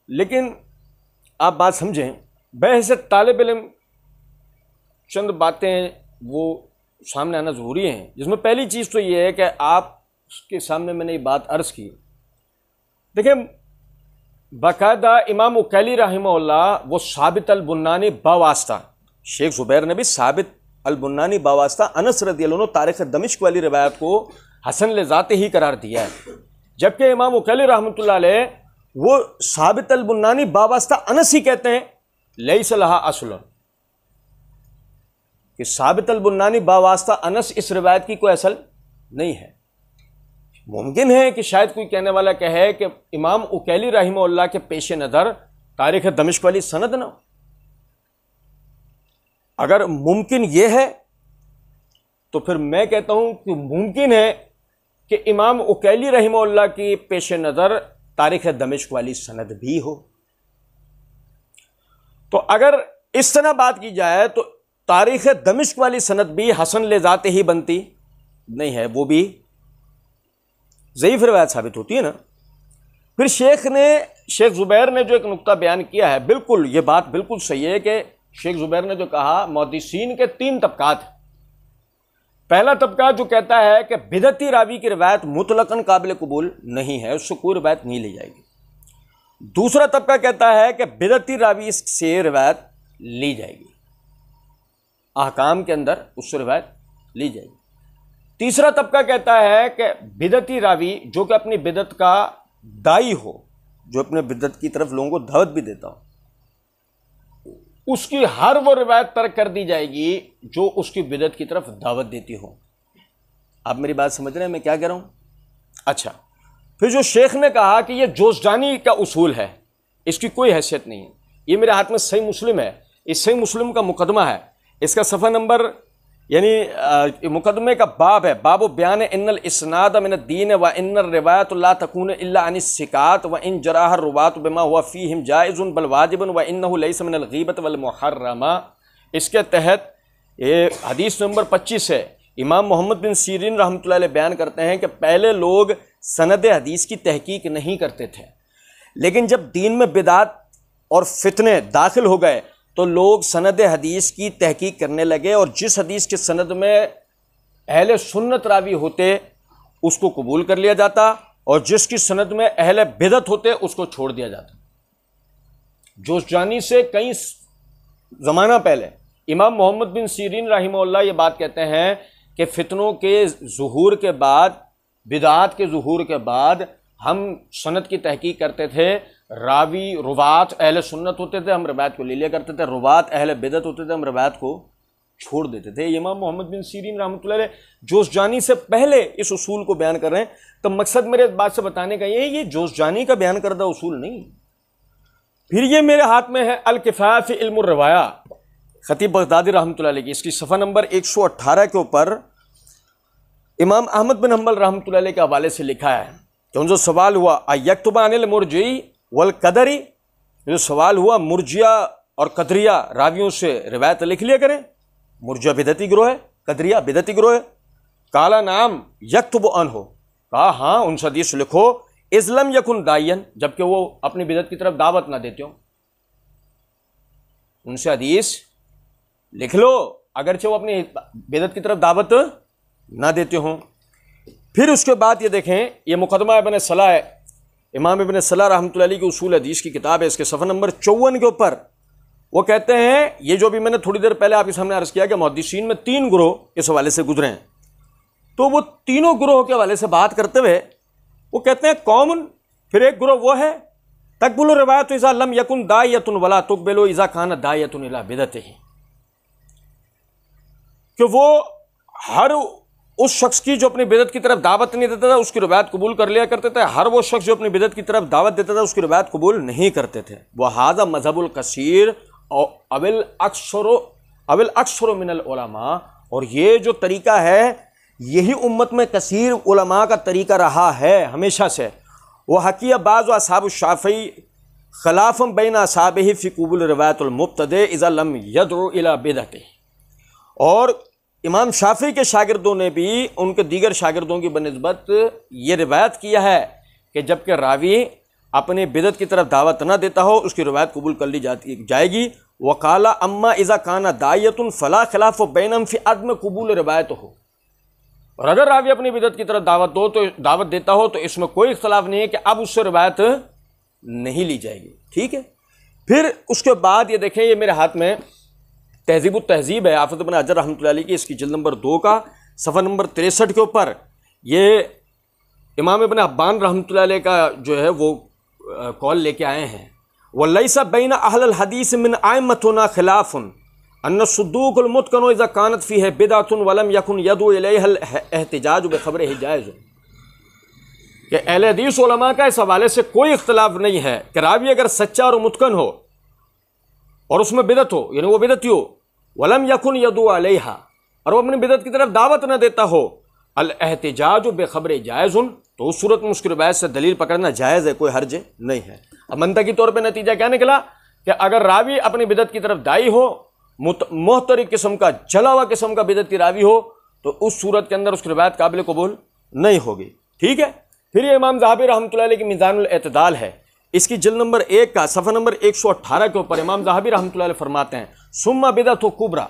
लेकिन आप बात समझें, बहसे तालिब इल्म चंद बातें वो सामने आना ज़रूरी हैं, जिसमें पहली चीज़ तो ये है कि आपके सामने मैंने ये बात अर्ज़ की। देखिए, बाकायदा इमाम उकैली रहमहुल्लाह वो साबित अल बुन्नानी बावास्ता, शेख ज़ुबैर ने भी साबित अल बुन्नानी बावास्ता अनस रज़ियल्लाहु अन्हु तारीख़ दमिश्क वाली रिवायत को हसन ले ज़ाते ही करार दिया है, जबकि इमाम उकैली रहमतुल्लाह अलैह वो साबित अल बुन्नानी बावास्ता अनस ही कहते हैं लैसा लहा असलन, कि साबित अल बुन्नानी बावास्ता अनस इस रिवायत की कोई असल नहीं है। मुमकिन है कि शायद कोई कहने वाला कहे कि इमाम उकैली रहमहुल्लाह के पेश नज़र तारीख़ दमिश्क वाली सनद ना हो। अगर मुमकिन यह है तो फिर मैं कहता हूं कि मुमकिन है कि इमाम उकैली रहमहुल्लाह की पेश नज़र तारीख़ दमिश्क वाली सनद भी हो। तो अगर इस तरह बात की जाए तो तारीख़ दमिश्क वाली सनद भी हसन ले जाते ही बनती नहीं है, वो भी ज़ईफ़ रिवायत साबित होती है ना। फिर शेख ज़ुबैर ने जो एक नुक्ता बयान किया है, बिल्कुल ये बात बिल्कुल सही है कि शेख ज़ुबैर ने जो कहा मुहद्दिसीन के 3 तबकात हैं। पहला तबका जो कहता है कि बिदअती रावी की रिवायत मुतलकन काबिल कबूल नहीं है, उससे कोई रिवायत नहीं ली जाएगी। दूसरा तबका कहता है कि बिदअती रावी से रिवायत ली जाएगी, अहकाम के अंदर उससे रिवायत ली जाएगी। तीसरा तबका कहता है कि बिदअती रावी जो कि अपनी बिदअत का दाई हो, जो अपने बिदअत की तरफ लोगों को दावत भी देता हो, उसकी हर वो रिवायत तर्क कर दी जाएगी जो उसकी बिदअत की तरफ दावत देती हो। आप मेरी बात समझ रहे हैं मैं क्या कह रहा हूं? अच्छा, फिर जो शेख ने कहा कि ये जोशजानी का उसूल है, इसकी कोई हैसियत नहीं है। ये मेरे हाथ में सही मुस्लिम है, इस सही मुस्लिम का मुकदमा है, इसका सफ़ा नंबर यानी मुकदमे का बाब है, बाबु बयान इन्नल इस्नाद मिन दीन व इन्नर रिवायत ला तकून इल्ला अनिस सिकात व इन जराह रुवात बिमा हुआ फीहिम जाइजुन बल वाजिबन व इन्नहु लैसा मिनल गीबत वल मुहर्रमा। इसके तहत ये हदीस नंबर 25 है। इमाम मोहम्मद बिन सीरीन रहमतुल्लाह अलैह बयान करते हैं कि पहले लोग सनद हदीस की तहकीक नहीं करते थे, लेकिन जब दीन में बिदात और फितने दाखिल हो गए तो लोग सनद हदीस की तहकीक करने लगे, और जिस हदीस के सनद में अहले सुन्नत रावी होते उसको कबूल कर लिया जाता, और जिसकी सनद में अहले बिदअत होते उसको छोड़ दिया जाता। जोशजानी से कई ज़माना पहले इमाम मोहम्मद बिन सीरीन रहमहुल्लाह ये बात कहते हैं कि फितनों के ज़ुहूर के बाद, बिदात के ज़ुहूर के बाद हम सनद की तहकीक करते थे। रावी रुवात अहले सुन्नत होते थे, हम रिवायत को ले लिया करते थे, रुवात अहले बिदअत होते थे, हम रिवायत को छोड़ देते थे। इमाम मोहम्मद बिन सीरीन रहमतुल्लाह अलैह जोशजानी से पहले इस उसूल को बयान कर रहे हैं। तो मकसद मेरे बात से बताने का ये जोशजानी का बयान करदा उसूल नहीं। फिर ये मेरे हाथ में है अल किफ़ाया फ़ी इल्म रवाया, खतीब बगदादी रहमतुल्लाह अलैह की, इसकी सफ़ा नंबर 118 के ऊपर इमाम अहमद बिन हम्बल रहमतुल्लाह अलैह के हवाले से लिखा है कि उनसे सवाल हुआ अयक्तुबा अनिल मुर्जी वल कदरी, जो सवाल हुआ मुर्जिया और कदरिया रावियों से रिवायत लिख लिया करें। मुर्जिया बिदअती गिरोह है, कदरिया बिदअती गिरोह है। काला नाम यक्तुब अन हो, कहा हाँ उनसे हदीस लिखो, इस्लम यकुन दायन, जबकि वो अपनी बिदअत की तरफ दावत ना देते हो, उनसे हदीस लिख लो अगरचे वो अपनी बिदअत की तरफ दावत ना देते हो। फिर उसके बाद ये देखें, ये मुकदमा इब्न सलाह है, इमाम इब्न सलाह रहमतुल्लाह अलैह की उसूल हदीस की किताब है, इसके सफ़ा नंबर 54 के ऊपर वो कहते हैं, ये जो भी मैंने थोड़ी देर पहले आपके सामने अर्ज़ किया कि मुहद्दिसीन में 3 ग्रोह इस हवाले से गुजरे हैं, तो वो तीनों ग्रोह के हवाले से बात करते हुए वो कहते हैं कौमन, फिर एक ग्रोह वो है तकबुल रिवायत इज़ा लम यकुन दायतुन वला तुकबलु इज़ा कान दायतुन इला बिदअतिही, कि वो हर उस शख्स की जो अपनी बिदअत की तरफ दावत नहीं देता था उसकी रिवायत कबूल कर लिया करते थे, हर वो शख्स जो अपनी बिदअत की तरफ दावत देता था उसकी रिवायत कबूल नहीं करते थे। वह हाज़ा मज़हबुल कसीर और अविल अक्सर मिनल उलमा, और ये जो तरीका है यही उम्मत में कसीर उलमा का तरीका रहा है हमेशा से। वह हकिया बाज़ असहाब शाफ़ी खिलाफ़म बैन असहाबिही फ़ी क़बूल रिवायतुल मुब्तदे इज़ा लम यदउ इला बिदअतिही, और इमाम शाफी के शागिर्दों ने भी उनके दीगर शागिर्दों की बनिस्बत ये रिवायत किया है कि जबकि रावी अपनी बिदत की तरफ दावत ना देता हो उसकी रिवायत कबूल कर ली जाएगी। वकाला अम्मा इज़ा काना दायतुन फला खिलाफ बैनम फी अदम कबूल रिवायत हो, और अगर रावी अपनी बिदत की तरफ दावत देता हो तो इसमें कोई इख्तलाफ नहीं है कि अब उससे रिवायत नहीं ली जाएगी। ठीक है। फिर उसके बाद ये देखें, ये मेरे हाथ में तहजीब तहजीब है हाफिज़ इब्न हजर रहमतुल्लाह अलैह की, इसकी जिल्द नंबर 2 का सफ़ा नंबर 63 के ऊपर ये इमाम इब्न अब्बान रहमतुल्लाह अलैह का जो है वो कॉल लेके आए हैं। वलैसा बैन अहल हदीस मिन आइम्मतुना खिलाफुन अन्ना सुद्दूकुल मुतकनु इज़ा कानत फीह बिदअतुन वलम यकुन यदउ इलैहल एहतिजाज बिखबरिही जायज़, कि अहले हदीस उलमा का इस हवाले से कोई इख्तलाफ नहीं है कि रावी अगर सच्चा और मुतकन हो और उसमें बिदत हो, यानी वो बिदती हो, वलम यकुन यदउ अलैहा, और वो अपनी बिदत की तरफ दावत न देता हो, अल एहतिजाज बेखबर जायज़ुन, तो उस सूरत में उसकी रिवायत से दलील पकड़ना जायज़ है, कोई हर्ज नहीं है। अब मंतकी तौर पे नतीजा क्या निकला कि अगर रावी अपनी बिदत की तरफ दाई हो, मुहतरिक किस्म का, जला हुआ किस्म का बिदती रावी हो, तो उस सूरत के अंदर उसकी रिवायत काबिल कबूल नहीं होगी। ठीक है। फिर ये इमाम ज़हाबी रहमतुल्लाह अलैह की मीज़ानुल एतदाल है, इसकी जिल्द नंबर 1 का सफ़ा नंबर 118 के ऊपर इमाम ज़हाबी रहमतुल्लाह अलैह फरमाते हैं सुम्मा बिदअत कुबरा,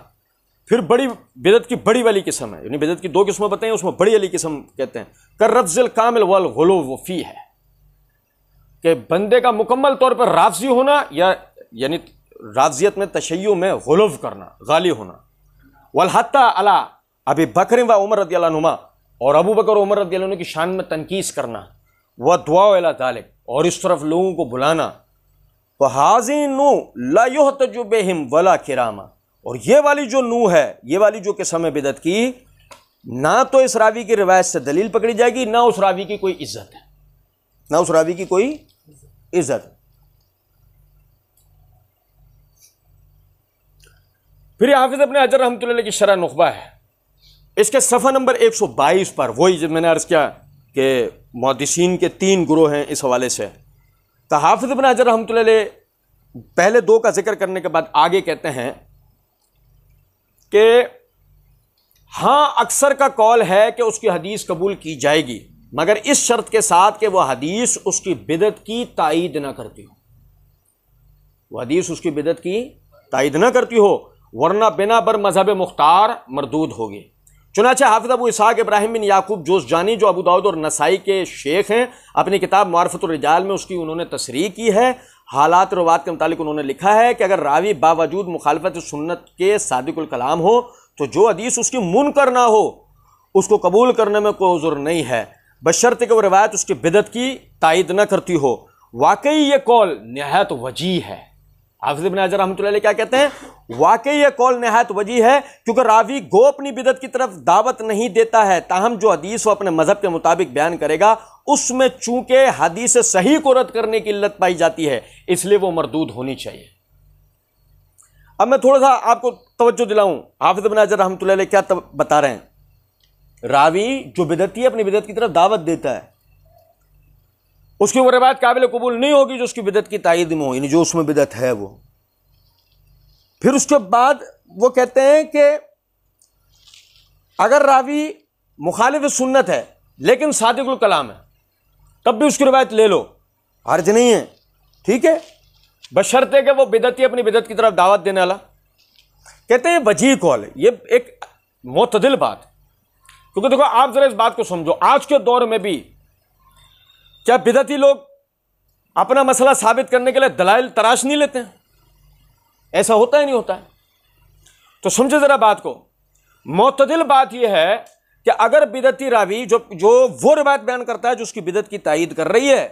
फिर बड़ी बिदत की बड़ी वाली किस्म है, यानी बिदत की 2 किस्में बताई, उसमें बड़ी वाली किस्म कहते हैं कर रफ़्ज़िल कामिल वल गुलू फ़ी है, कि बंदे का मुकम्मल तौर पर राफ़ज़ी होना, या यानी राफ़ज़ियत में तशय्युअ में गुलूव करना, गाली होना, वल हत्ता अला अबी बकर व उमर रज़ियल्लाहु अन्हुमा, और अबू बकर उमर रज़ियल्लाहु अन्हु की शान में तनकीस करना, व दुआ इला ज़ालिक, और इस तरफ लोगों को बुलाना, तो हाज़िनु ला युहतजु बिहिम वला किरामा, और ये वाली जो नू है, ये वाली जो किस्म है बिदत की, ना तो इस रावी की रिवायत से दलील पकड़ी जाएगी, ना उस रावी की कोई इज्जत है, ना उस रावी की कोई इज्जत। फिर हाफिज़ इब्न हजर रहमतुल्लाह अलैह की शरह नुखबा है, इसके सफ़ा नंबर 122 पर वही जब मैंने अर्ज़ किया कि मुहद्दिसीन के 3 गुरोह हैं इस हवाले से, तो हाफिज़ इब्न हजर रहमतुल्लाह अलैह पहले 2 का जिक्र करने के बाद आगे कहते हैं कि हाँ, अक्सर का कौल है कि उसकी हदीस कबूल की जाएगी, मगर इस शर्त के साथ कि वह हदीस उसकी बिदत की तायीद ना करती हो, वह हदीस उसकी बिदत की तायीद ना करती हो, वरना बिना बर मजहब मुख्तार मरदूद होगी। चुनांचे हाफिज़ अबू इसहाक़ इब्राहिम बिन याकूब जोज़जानी, जो अबू दाऊद और नसाई के शेख हैं, अपनी किताब मारिफ़तुर रिजाल में उसकी उन्होंने तसरीह की है। हालात रवात के मुतालिक उन्होंने लिखा है कि अगर रावी बावजूद मुखालफत सुन्नत के सादिकुल कलाम हो, तो जो हदीस उसकी मुनकर ना हो उसको कबूल करने में कोई उज़्र नहीं है, बशर्ते कि वो रिवायत उसकी बिदत की तायीद न करती हो। वाकई ये कौल नहायत वजी है। हाफिज़ इब्न हजर रहमतुल्लाह अलैह क्या कहते हैं, वाकई ये कौल नहायत वजी है, क्योंकि रावी गो अपनी बिदत की तरफ दावत नहीं देता है, ताहम जो हदीस वो अपने मजहब के मुताबिक बयान करेगा उसमें चूंकि हदीस सही को रद्द करने की इल्लत पाई जाती है, इसलिए वो मरदूद होनी चाहिए। अब मैं थोड़ा सा आपको तवज्जो दिलाऊं, हाफिज़ इब्न हजर रहमतुल्लाह अलैह क्या बता रहे हैं। रावी जो बिदती है अपनी बिदत की तरफ दावत देता है, उसकी वो रिवायत काबिल कबूल नहीं होगी जो उसकी बिदत की तायीद में हो, यानी जो उसमें बिदत है वो। फिर उसके बाद वो कहते हैं कि अगर रावी मुखालिफ सुन्नत है लेकिन सादिकुल कलाम है, तब भी उसकी रिवायत ले लो, हर्ज नहीं है, ठीक है, बशर्ते कि वो बिदती अपनी बिदत की तरफ दावत देने वाला। कहते हैं वजी कौल है, ये एक मुतदिल बात, क्योंकि देखो आप जरा इस बात को समझो, आज के दौर में भी क्या बिदती लोग अपना मसला साबित करने के लिए दलाइल तराश नहीं लेते हैं? ऐसा होता है नहीं होता है? तो समझे जरा बात को। मुतदिल बात यह है कि अगर बिदती रावी जो वो रिवायत बयान करता है जो उसकी बिदत की तायीद कर रही है,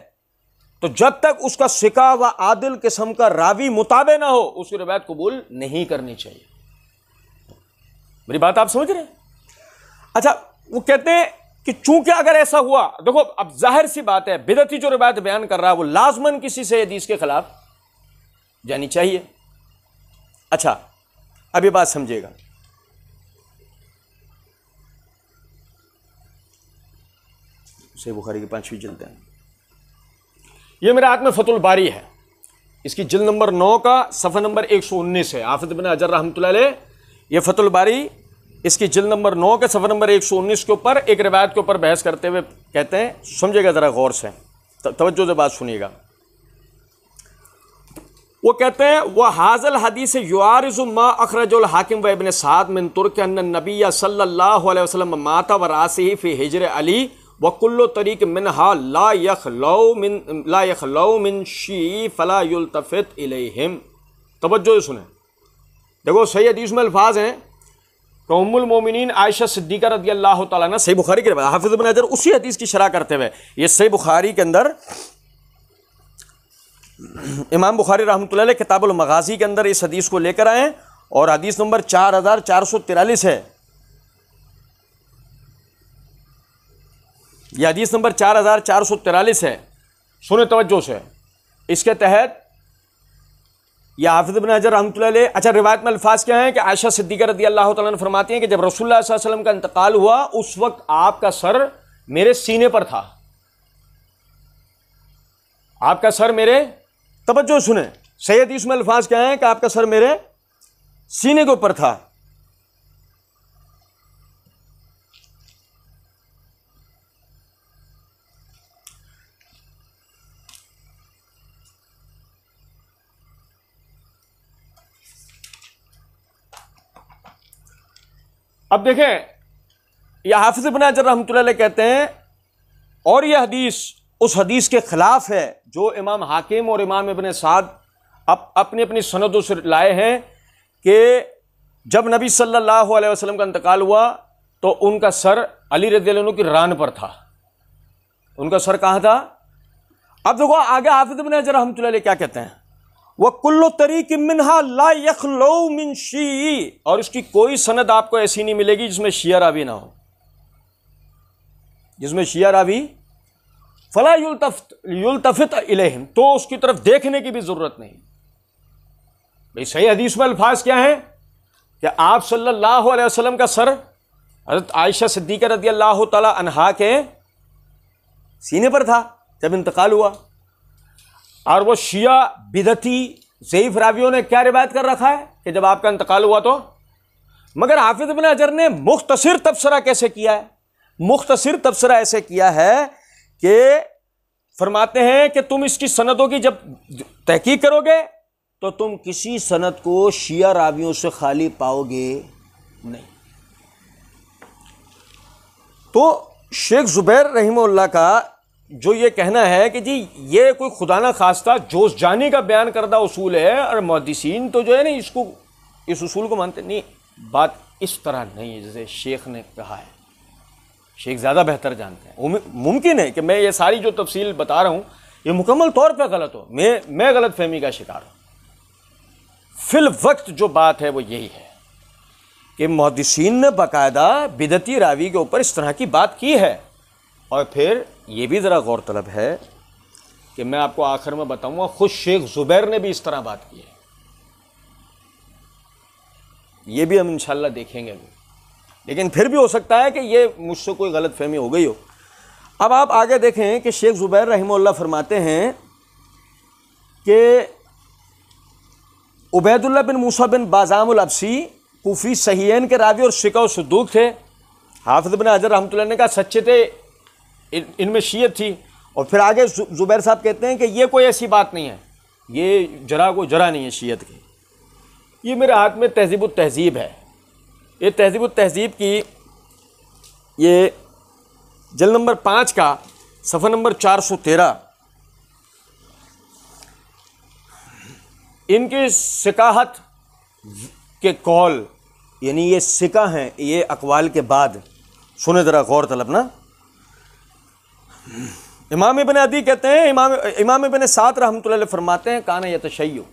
तो जब तक उसका सिका व आदिल किस्म का रावी मुताबे ना हो उसकी रिवायत कबूल नहीं करनी चाहिए। मेरी बात आप समझ रहे हैं? अच्छा, वो कहते हैं कि चूंकि अगर ऐसा हुआ, देखो अब जाहिर सी बात है बिदती जो रिवायत बयान कर रहा है वो लाजमन किसी से हदीस के खिलाफ जानी चाहिए। अच्छा, अब ये बात समझिएगा, सहीह बुखारी की 5वीं जिल्द है, ये मेरे हाथ में फतुल बारी है, इसकी जिल्द नंबर 9 का सफ़ा नंबर 119 है। हाफिज़ इब्न हजर रहमतुल्लाह अलैह ये फतुल बारी इसकी जिल्द नंबर 9 के सफ़र नंबर 119 के ऊपर एक रिवायत के ऊपर बहस करते हुए कहते हैं, समझिएगा ज़रा गौर से, तवज्जो से बात सुनिएगा। वो कहते हैं वह हाज़ल हदीस युआरिज़ु मा अखरजुल हाकिम व इब्न साद मिन तुर्क अन्न नबिय्य सल्लल्लाहु अलैहि वसल्लम माता व रासिही फी हिज्र अली व कुल्लु तरीक़ मिनहा ला यखलौ मिन शी फला युल्तफ़ित इलैहिम। तवज्जो से सुने, देखो सही हदीस में अल्फाज हैं कि उम्मुल मोमिनीन आयशा सिद्दीक़ा रज़ियल्लाहु तआला अन्हा, सही बुखारी के रिवायत, हाफिज़ इब्न हजर उसी हदीस की शरह करते हुए, ये सही बुखारी के अंदर इमाम बुखारी रहमतुल्लाह अलैह किताबुल मगाज़ी के अंदर इस हदीस को लेकर आए और हदीस नंबर 4443 है। यह हदीस नंबर 4443 है। सुने तवज्जो से, इसके तहत यह हाफिज़ इब्न हजर रहमतुल्लाह अलैह, अच्छा रिवायत में अल्फाज क्या हैं कि आयशा सिद्दीक़ा रज़ियल्लाहु तआला अन्हा फरमाती हैं कि जब रसूलुल्लाह सल्लल्लाहु अलैहि वसल्लम का इंतकाल हुआ उस वक्त आपका सर मेरे सीने पर था। आपका सर मेरे, तवज्जो सुने, सही हदीस में अल्फाज क्या हैं कि आपका सर मेरे सीने के ऊपर था। अब देखें, यह हाफिज़ इब्न हजर रहमतुल्लाह अलैह कहते हैं और यह हदीस उस हदीस के खिलाफ है जो इमाम हाकिम और इमाम इब्न साद अपनी अपनी सनदों से लाए हैं कि जब नबी सल्लल्लाहु अलैहि वसल्लम का इंतकाल हुआ तो उनका सर अली रज़ियल्लाहु अन्हु की रान पर था। उनका सर कहाँ था? अब देखो आगे हाफिज़ इब्न हजर रहमतुल्लाह अलैह क्या कहते हैं, वह कुल्लु तरीक़ मिनहा ला यखलौ मिन शी, और इसकी कोई सनद आपको ऐसी नहीं मिलेगी जिसमें शिया रावी ना हो, जिसमें शिया रावी फला युल्तफ़ित इलैहिम, तो उसकी तरफ देखने की भी जरूरत नहीं। भाई सही हदीस में अल्फाज क्या है कि आप सल्लल्लाहु अलैहि वसल्लम का सर हज़रत आयशा सिद्दीक़ा रज़ियल्लाहु तआला अन्हा के सीने पर था जब इंतकाल हुआ। और वो शिया बिदती ज़ईफ़ रावियों ने क्या रिवायत कर रखा है कि जब आपका इंतकाल हुआ तो, मगर हाफिज़ इब्न हजर ने मुख्तसर तबसरा कैसे किया है? मुख्तसर तबसरा ऐसे किया है कि फरमाते हैं कि तुम इसकी सनदों की जब तहकीक करोगे तो तुम किसी सनद को शिया रावियों से खाली पाओगे नहीं। तो शेख ज़ुबैर रहीमहुल्लाह का जो ये कहना है कि जी ये कोई खुदा ना खास्ता जोश जानी का बयान करदा उसूल है और मुहद्दिसीन तो जो है ना इसको इस उसूल को मानते नहीं, बात इस तरह नहीं है जैसे शेख ने कहा है। शेख ज़्यादा बेहतर जानते हैं। मुमकिन है कि मैं ये सारी जो तफसील बता रहा हूँ ये मुकम्मल तौर पे गलत हो, मैं गलत फहमी का शिकार हूँ। फिल वक्त जो बात है वो यही है कि मुहद्दिसीन ने बाकायदा बिदती रावी के ऊपर इस तरह की बात की है। और फिर ये भी ज़रा गौर तलब है कि मैं आपको आखिर में बताऊँगा खुद शेख ज़ुबैर ने भी इस तरह बात की है, ये भी हम इंशाल्लाह देखेंगे। लेकिन फिर भी हो सकता है कि ये मुझसे कोई गलत फहमी हो गई हो। अब आप आगे देखें कि शेख ज़ुबैर रहमतुल्लाह फरमाते हैं कि उबैदुल्लाह बिन मूसा बिन बाज़ामुल अब्सी कूफ़ी सहीहैन के रावी और सिका और सदूक थे। हाफिज़ इब्न हजर रहमतुल्लाह ने कहा सच्चे थे, इनमें शीयत थी। और फिर आगे ज़ुबैर साहब कहते हैं कि ये कोई ऐसी बात नहीं है, ये जरा को जरा नहीं है शीयत की। ये मेरे हाथ में तहज़ीब तहज़ीब है, ये तहज़ीब तहज़ीब की ये जल्द नंबर 5 का सफ़ा नंबर 413, इनके सिकाहत के कौल यानी ये सिका हैं, ये अकवाल के बाद सुने ज़रा गौर तलब ना। इमाम इब्न अदी कहते हैं, इमाम इब्न साद रहमतुल्लाह अलैह फरमाते हैं काना यतशय्यु,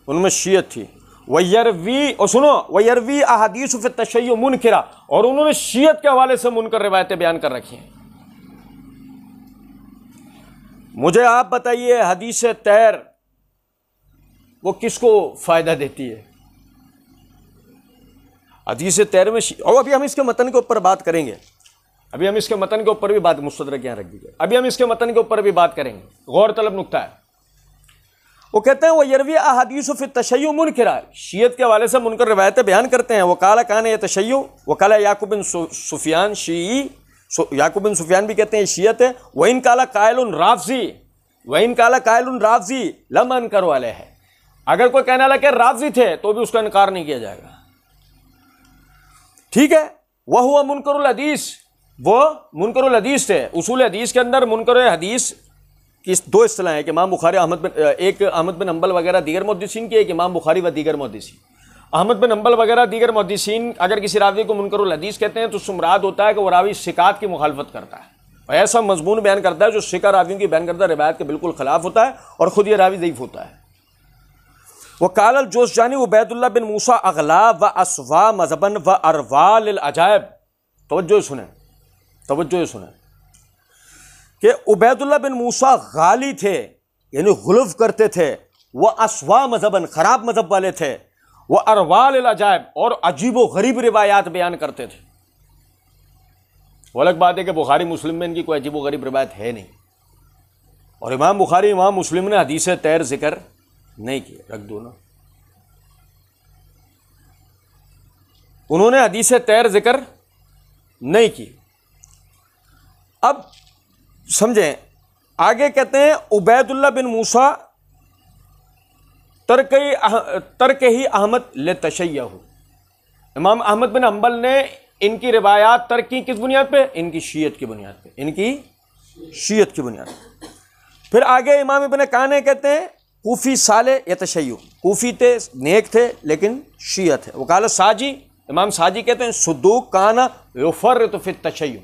उनमें शीयत थी। वयरवी, और सुनो, वयरवी अहादीस फी तशय्यु मुनकिरा, और उन्होंने शीयत के हवाले से मुनकर रिवायतें बयान कर रखी हैं। मुझे आप बताइए हदीस तैर वो किसको फ़ायदा देती है? हदीस तैर में और अभी हम इसके मतन के ऊपर बात करेंगे, अभी हम इसके मतन के ऊपर भी बात, मुस्तदरक यहाँ रख दीजिए, अभी हम इसके मतन के ऊपर भी बात करेंगे। गौर तलब नुक्ता है। वो कहते हैं वो यरवी अहादीस फ़ी तशय्युअ मुनकरा, शियत के हवाले से मुनकर रिवायतें बयान करते हैं। वो काला कान ये तशय्युअ, वो काला याकूब बिन सुफियान शीई, याकूब बिन सुफियान भी कहते हैं शियत है। व इन काला कायलुन राफ़ज़ी, व इन काला कायलुन राफ़ज़ी लम अनकर वाले है, अगर कोई कहने वाला कि राफ़ज़ी थे तो भी उसका इनकार नहीं किया जाएगा। ठीक है, वह हुआ मुनकरुल हदीस, वो मुनकरुल हदीस थे। उसूल हदीस के अंदर मुनकर हदीस की दो इस्तिलाह है कि इमाम बुखारी एक अहमद बिन हंबल वगैरह दीगर मुहद्दिसीन की, एक इमाम बुखारी व दीगर मुहद्दिसीन। अहमद बिन हंबल वगैरह दीगर मुहद्दिसीन अगर किसी रावी को मुनकरुल हदीस कहते हैं तो उससे मुराद होता है कि वह रावी सिकात की मुखालफत करता है और ऐसा मजमून बयान करता है जो सिका रावियों की बयान करता रिवायत के बिल्कुल खिलाफ होता है और खुद ये रावी ज़ईफ़ होता है। वह कालल जोशजानी उबैदुल्लाह बिन मूसा अगला व असवा मजहबन व अरवाल अजायब, तवज्जो सुने, तवज्जो सुने कि उबैदुल्लाह बिन मूसा गाली थे, यानी गुलफ करते थे। वह असवा मजहबन, खराब मजहब वाले थे। वह अरवाल अजायब, और अजीब व गरीब रिवायात बयान करते थे। वो अलग बात है कि बुखारी मुस्लिम में इनकी कोई अजीब व गरीब रिवायत है नहीं, और इमाम बुखारी इमाम मुस्लिम ने हदीस तैर जिक्र नहीं किया, रख दो ना, उन्होंने हदीस तैर जिक्र नहीं की। अब समझें, आगे कहते हैं उबैदुल्लाह बिन मूसा तर्क ही अहमद ले तशय्युअ, इमाम अहमद बिन हंबल ने इनकी रिवायात तर्क की किस बुनियाद पे? इनकी शीयत की बुनियाद पे, इनकी शीयत की बुनियाद पे। फिर आगे इमाम इब्न काने कहते हैं कूफी साले या तशय्युअ, कूफी थे, नेक थे, लेकिन शीयत है। वकाल साजी, इमाम साजी कहते हैं सुद्दूक काना युफर्रितु फी तशय्युअ,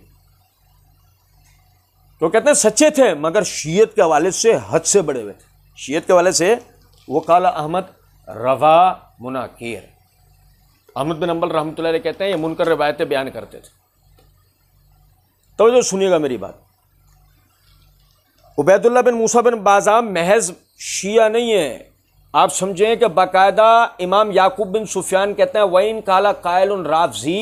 तो कहते हैं सच्चे थे मगर शीयत के हवाले से हद से बड़े हुए थे, शीयत के हवाले से। वकाल अहमद रवा मुनाकिर, अहमद बिन हंबल रहमतुल्लाह अलैह कहते हैं ये मुनकर रिवायतें बयान करते थे। तो जो सुनिएगा मेरी बात, उबैदुल्लाह बिन मूसा बिन बाज़ाम महज शिया नहीं है, आप समझें कि बाकायदा इमाम याकूब बिन सुफियान कहते हैं वइन काला कायलुन राफ़ज़ी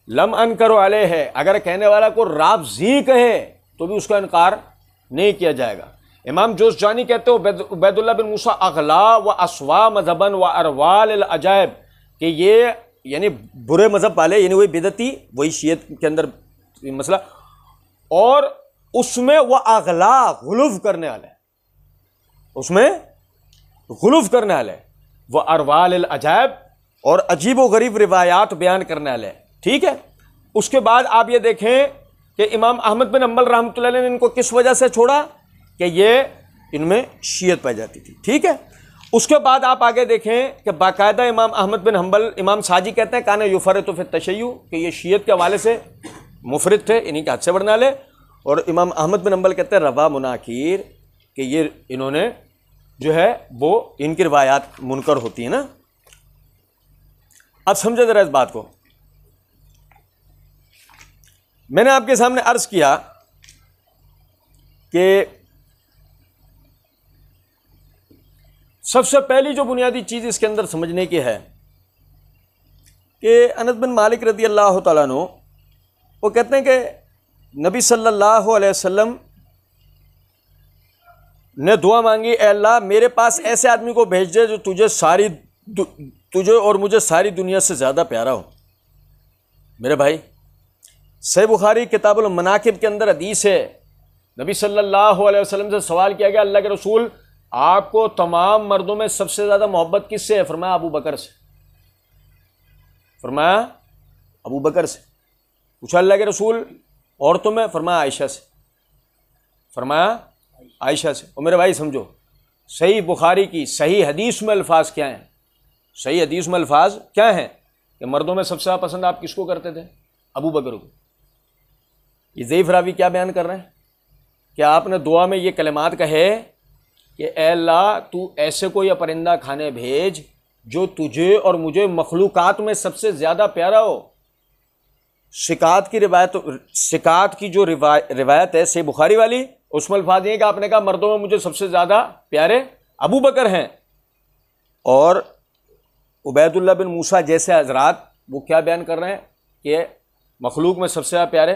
लम अनकरो अलैह है, अगर कहने वाला को राफ़ज़ी कहे तो भी उसका इनकार नहीं किया जाएगा। इमाम जोशजानी कहते हैं उबैदुल्लाह बिन मूसा अगला व असवा मजहबन व अरवाल अजायब, कि ये यानी बुरे मजहब वाले, यानी वही बिदती, वही शियत के अंदर मसला, और उसमें वह अगला गुलूफ करने वाले, उसमें गुलूफ करने वाले, वह अरवाल अजायब, और अजीब व गरीब रिवायात बयान करने वाले। ठीक है, उसके बाद आप ये देखें कि इमाम अहमद बिन हंबल रहमतुल्लाह अलैह ने इनको किस वजह से छोड़ा कि ये इनमें शियत पाई जाती थी। ठीक है, उसके बाद आप आगे देखें कि बाकायदा इमाम अहमद बिन हंबल, इमाम साजी कहते हैं काने युफर्रितु फी तशय्युअ, कि ये शियत के हवाले से मुफरिद थे, इन्हीं के हाथ से बढ़ने वाले, और इमाम अहमद बिन हंबल कहते हैं रवा मुनाकिर, कि ये इन्होंने जो है वो इनकी रिवायात मुनकर होती है ना। अब समझे जरा इस बात को, मैंने आपके सामने अर्ज किया कि सबसे पहली जो बुनियादी चीज़ इसके अंदर समझने की है कि अनस बिन मालिक रज़ी अल्लाह तआला अन्हु वो कहते हैं कि नबी सल्लल्लाहु अलैहि वसल्लम ने दुआ मांगी, ए अल्लाह मेरे पास ऐसे आदमी को भेज दे जो तुझे और मुझे सारी दुनिया से ज़्यादा प्यारा हो। मेरे भाई, सही बुखारी किताबुल मनाकिब के अंदर हदीस है, नबी सल्लल्लाहु अलैहि वसल्लम से सवाल किया गया, अल्लाह के रसूल आपको तमाम मर्दों में सबसे ज़्यादा मोहब्बत किससे है? फरमाया अबू बकर से, फरमाया अबू बकर से। पूछा अल्लाह के रसूल औरतों में? फरमाया आयशा से, फरमाया आयशा से। और मेरे भाई समझो, सही बुखारी की सही हदीस में अल्फाज क्या हैं? सही हदीस में अल्फाज क्या हैं कि मर्दों में सबसे ज़्यादा पसंद आप किसको करते थे? अबू बकर को। ये ज़ईफ़ रावी क्या बयान कर रहे हैं कि आपने दुआ में ये कलिमात कहे कि ए अल्लाह तू ऐसे कोई परिंदा खाने भेज जो तुझे और मुझे मखलूकात में सबसे ज़्यादा प्यारा हो। शिकात की रिवायत, शिकात की जो रिवायत है सही बुखारी वाली, उसमें अल्फाज ये कि आपने कहा मर्दों में मुझे सबसे ज़्यादा प्यारे अबू बकर हैं। और उबैदुल्लाह बिन मूसा जैसे हजरात वो क्या बयान कर रहे हैं कि मखलूक में सबसे ज़्यादा प्यारे।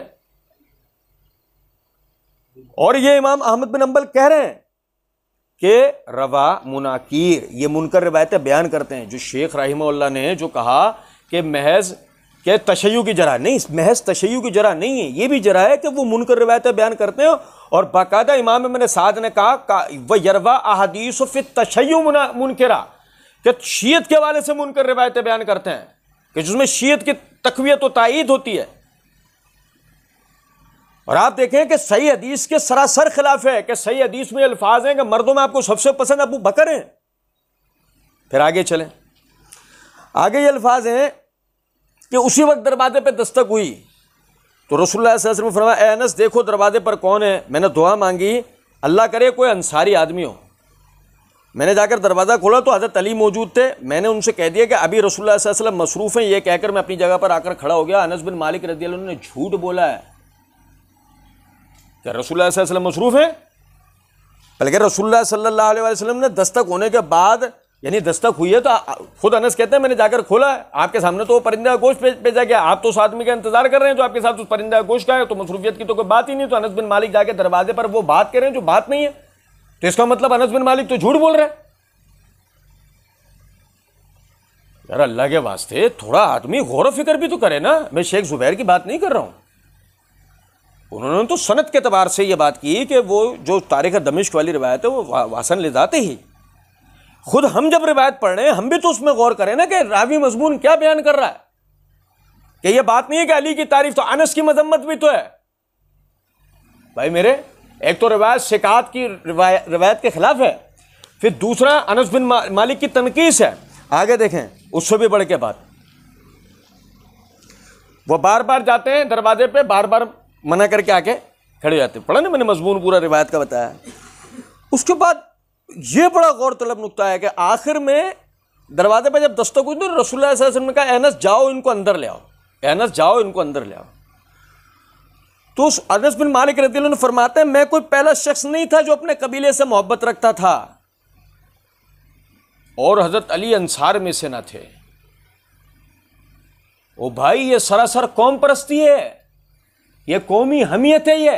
और ये इमाम अहमद बिन हंबल कह रहे हैं के रवा मुनाकीर, ये मुनकर रिवायतें बयान करते हैं। जो शेख रहिमहुल्लाह ने जो कहा कि महज के तशय्युअ की जरा नहीं, महज तशय्युअ की जरा नहीं है, ये भी जरा है कि वो मुनकर रिवायतें बयान करते हैं। और बाकायदा इमाम इब्न साद ने कहा वह यरवा अहादीस फी तशय्युअ मुनकरा, कि शीयत के हवाले से मुनकर रिवायतें बयान करते हैं कि जिसमें शीयत की तक़वियत व तायीद होती है। और आप देखें कि सही हदीस के सरासर खिलाफ है कि सही हदीस में अल्फाज हैं कि मर्दों में आपको सबसे पसंद अबू बकर हैं। फिर आगे चलें, आगे ये अल्फाज हैं कि उसी वक्त दरवाजे पे दस्तक हुई तो रसूलुल्लाह सल्लल्लाहु अलैहि वसल्लम फरमाया, ए अनस देखो दरवाजे पर कौन है। मैंने दुआ मांगी, अल्लाह करे कोई अंसारी आदमी हो। मैंने जाकर दरवाज़ा खोला तो हज़रत अली मौजूद थे। मैंने उनसे कह दिया कि अभी रसूलुल्लाह सल्लल्लाहु अलैहि वसल्लम मसरूफ़ हैं। ये कहकर मैं अपनी जगह पर आकर खड़ा हो गया। अनस बिन मालिक रज़ियल्लाहु अन्हु ने झूठ बोला है कि रसूलुल्लाह सल्लल्लाहु अलैहि वसल्लम मसरूफ़ हैं, बल्कि रसूलुल्लाह सल्लल्लाहु अलैहि वसल्लम ने दस्तक होने के बाद, यानी दस्तक हुई है तो खुद अनस कहते हैं मैंने जाकर खोला है, आपके सामने तो वो परिंदा गोश्त भेजा गया, आप तो उस आदमी का इंतजार कर रहे हैं जो आपके साथ उस परिंदा गोश्त का है, तो मसरूफियत की तो कोई बात ही नहीं। तो अनस बिन मालिक जाके दरवाजे पर वो बात कह रहे हैं जो बात नहीं है, तो इसका मतलब अनस बिन मालिक तो झूठ बोल रहे हैं। यार अल्लाह के वास्ते थोड़ा आदमी गौर फिक्र भी तो करे ना। मैं शेख जुबैर की बात नहीं कर रहा हूं, उन्होंने तो सनद के एतबार से ये बात की कि वो जो तारीख दमिश्क वाली रिवायत है वो वासन ले जाते ही। खुद हम जब रिवायत पढ़ रहे हैं हम भी तो उसमें गौर करें ना कि रावी मजमून क्या बयान कर रहा है, कि ये बात नहीं है कि अली की तारीफ तो अनस की मजम्मत भी तो है। भाई मेरे, एक तो रिवायत शिकायत की रिवायत के खिलाफ है, फिर दूसरा अनस बिन मालिक की तनकीस है। आगे देखें, उससे भी बढ़ के बात, वो बार बार जाते हैं दरवाजे पे, बार बार मना करके आके खड़े जाते। पढ़ा ना मैंने मजमून पूरा रिवायत का बताया। उसके बाद ये बड़ा गौर तलब नुक्ता है कि आखिर में दरवाजे पे जब दस्तक हुई तो रसूलुल्लाह सल्लल्लाहु अलैहि वसल्लम ने कहा, अनस जाओ इनको अंदर ले आओ, अनस जाओ इनको अंदर ले आओ। तो उस अनस बिन मालिक रज़ियल्लाहु अन्हु फरमाते हैं, मैं कोई पहला शख्स नहीं था जो अपने कबीले से मोहब्बत रखता था, और हजरत अली अंसार में से ना थे। ओ भाई, ये सरासर कौम परस्ती है, ये कौमी हमियत है, ये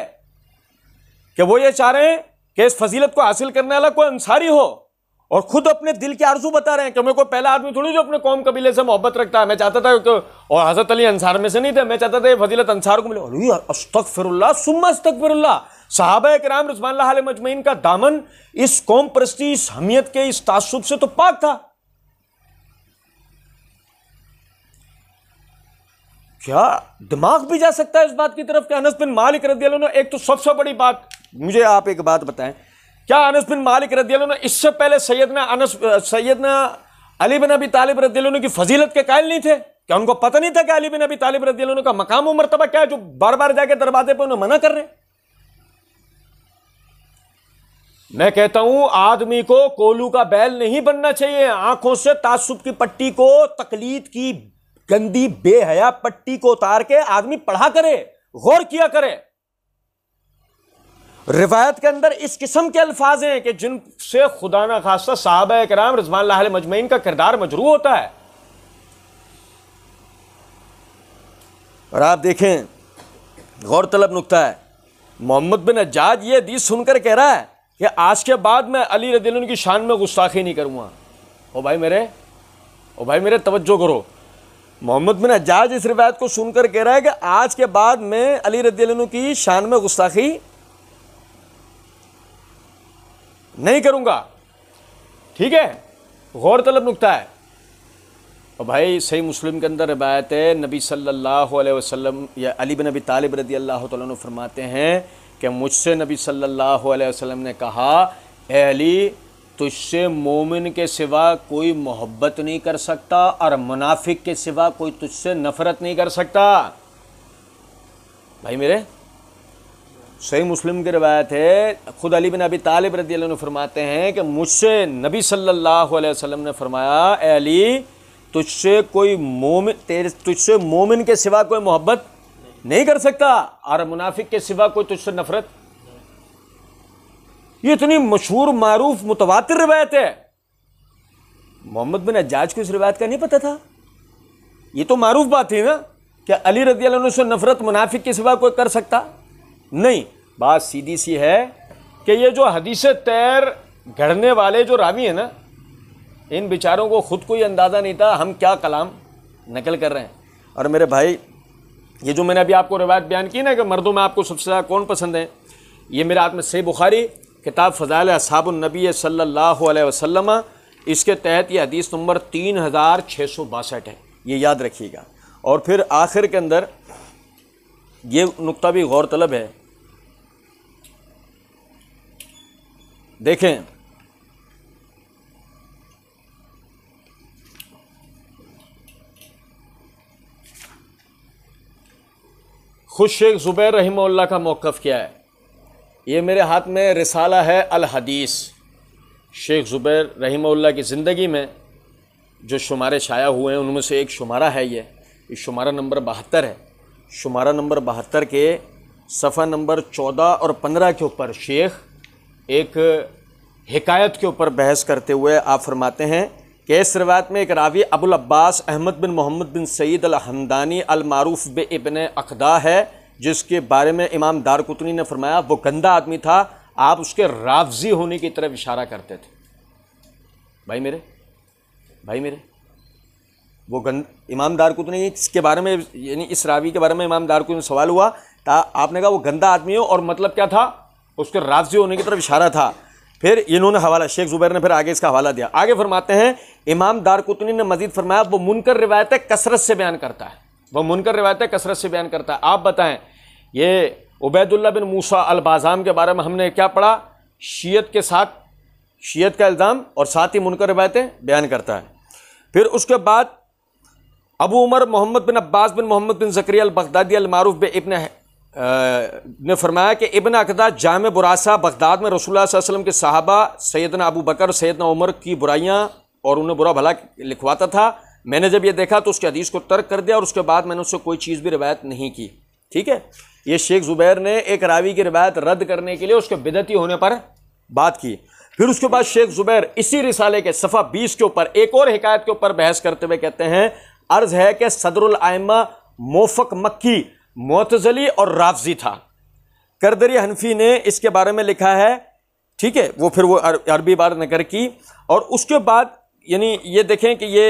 कि वो ये चाह रहे हैं कि इस फजीलत को हासिल करने वाला कोई अंसारी हो, और खुद अपने दिल की आरज़ू बता रहे हैं कि मैं कोई पहला आदमी थोड़ी जो अपने कौम कबीले से मोहब्बत रखता है। मैं चाहता था कि, और हजरत अली अंसार में से नहीं थे, मैं चाहता था ये फजीलत अंसार को मिले। अस्तगफिरुल्लाह सुम्मा अस्तगफिरुल्लाह। सहाबा किराम रिज़वानुल्लाह अलैहिम अजमईन का दामन इस कौम परस्ती, इस हमियत के, इस तासुब से तो पाक था। क्या दिमाग भी जा सकता है इस बात की तरफ कि अनस बिन मालिक रज़ियल्लाहु अन्हु, एक तो सबसे बड़ी बात, मुझे आप एक बात बताएं, क्या अनस बिन मालिक रज़ियल्लाहु अन्हु इससे पहले सैयदना अली बिन अबी तालिब रज़ियल्लाहु अन्हु की फजीलत के कायल नहीं थे? क्या उनको पता नहीं था कि अली बिन अबी तालिब रज़ियल्लाहु अन्हु का मकाम और मर्तबा क्या है, जो बार बार जाके दरवाजे पे उन्हें मना कर रहे हैं? मैं कहता हूं आदमी को कोलू का बैल नहीं बनना चाहिए। आंखों से तासुब की पट्टी को, तकलीद की गंदी बेहया पट्टी को उतार के आदमी पढ़ा करे, गौर किया करे। रिवायत के अंदर इस किस्म के अल्फाज हैं कि जिनसे खुदा ना खासा सहाबा किराम रिज़वानुल्लाह अलैहिम अजमईन का किरदार मजरू होता है। और आप देखें, गौर तलब नुक्ता है, मोहम्मद बिन हज्जाज ये हदीस सुनकर कह रहा है कि आज के बाद मैं अली रज़ियल्लाहु अन्हु की शान में गुस्ताखी नहीं करूंगा। ओ भाई मेरे तवज्जो करो। मोहम्मद बिन हज्जाज इस रिवायत को सुनकर कह रहा है कि आज के बाद मैं अली रज़ियल्लाहु अन्हु की शान में गुस्ताखी नहीं करूंगा। ठीक है, गौर तलब नुक्ता है। और भाई सही मुस्लिम के अंदर रिवायत है, नबी सल्लल्लाहु अलैहि वसल्लम या अली बिन अबी तालिब रज़ियल्लाहु तआला अन्हु फरमाते हैं कि मुझसे नबी सल्लल्लाहु अलैहि वसल्लम ने कहा, ए अली, तुझसे मोमिन के सिवा कोई मोहब्बत नहीं कर सकता और मुनाफिक के सिवा कोई तुझसे नफरत नहीं कर सकता। भाई मेरे, सही मुस्लिम की रिवायत है, खुद अली बिन अबी तालिब रज़ियल्लाहु अन्हु फरमाते हैं कि मुझसे नबी सल्लल्लाहु अलैहि वसल्लम ने फरमाया, ए अली, तुझसे मोमिन के सिवा कोई मोहब्बत नहीं कर सकता और मुनाफिक के सिवा कोई तुझसे नफरत। ये इतनी मशहूर, मारूफ, मुतवातिर रिवायत है। मोहम्मद बिन हज्जाज को इस रिवायत का नहीं पता था। ये तो मारूफ बात थी ना कि अली रज़ियल्लाहु अन्हु से नफरत मुनाफिक के सिवा कोई कर सकता नहीं। बात सीधी सी है कि ये जो हदीस तैर गढ़ने वाले जो रावी हैं ना, इन बेचारों को खुद कोई अंदाज़ा नहीं था हम क्या कलाम नकल कर रहे हैं। और मेरे भाई, ये जो मैंने अभी आपको रिवायत बयान की ना कि मर्दों में आपको सबसे ज़्यादा कौन पसंद है, ये मेरे हाथ में सही बुखारी किताब फ़ज़ाइल अस्हाबुन नबी सल्लल्लाहु अलैहि वसल्लम, इसके तहत ये हदीस नंबर 3662 है, ये याद रखिएगा। और फिर आखिर के अंदर ये नुक्ता भी गौर तलब है, देखें खुद शेख ज़ुबैर रहिमहुल्लाह का मौक़िफ़ क्या है। ये मेरे हाथ में रिसाला है अल हदीस। शेख ज़ुबैर रहिमहुल्लाह की ज़िंदगी में जो शुमारे शाया हुए हैं उनमें से एक शुमारा है ये शुमारा नंबर 72 है। शुमारा नंबर 72 के सफ़ा नंबर 14 और 15 के ऊपर शेख एक हिकायत के ऊपर बहस करते हुए आप फरमाते हैं कि इस रिवायत में एक रावी अबुल अब्बास अहमद बिन मोहम्मद बिन सईद अल हमदानी अल मारूफ बे इब्न अक़दा है, जिसके बारे में इमाम दारकुतनी ने फरमाया वो गंदा आदमी था, आप उसके रावजी होने की तरफ इशारा करते थे। भाई मेरे वो इमाम दारकुतनी इसके बारे में, यानी इस रावी के बारे में इमाम दारकुतनी सवाल हुआ था, आपने कहा वो गंदा आदमी हो और मतलब क्या था, उसके रावजी होने की तरफ इशारा था। फिर इन्होंने हवाला, शेख ज़ुबैर ने फिर आगे इसका हवाला दिया। आगे फरमाते हैं इमाम दारकुतनी ने मजीद फरमाया वो मुनकर रिवायतें कसरत से बयान करता है, वो मुनकर रिवायतें कसरत से बयान करता है। आप बताएं, ये उबैदुल्लाह बिन मूसा अल बाज़ाम के बारे में हमने क्या पढ़ा, शियत के साथ शियत का इल्ज़ाम और साथ ही मुनकर रिवायतें बयान करता है। फिर उसके बाद अबू उमर मोहम्मद बिन अब्बास बिन मोहम्मद बिन ज़करिया अल बगदादी अल मारूफ बे इब्न ने फरमाया कि इब्न अक़दा जामे बुरासा बगदाद में रसूलुल्लाह सल्लल्लाहु अलैहि वसल्लम के सहाबा सैयदना अबू बकर सैयदना उमर की बुराइयां और उन्हें बुरा भला लिखवाता था। मैंने जब ये देखा तो उसके हदीस को तर्क कर दिया और उसके बाद मैंने उससे कोई चीज़ भी रिवायत नहीं की। ठीक है, ये शेख ज़ुबैर ने एक रावी की रिवायत रद्द करने के लिए उसके बिदअती होने पर बात की। फिर उसके बाद शेख ज़ुबैर इसी रिसाले के सफ़ा 20 के ऊपर एक और हिकायत के ऊपर बहस करते हुए कहते हैं, अर्ज़ है कि सदरुल आइम्मा मोफ़क मक्की मोतज़ली और राफ़ज़ी था। करदरी हनफी ने इसके बारे में लिखा है, ठीक है, वो फिर वो अरबी बार नकर की। और उसके बाद यानी ये देखें कि ये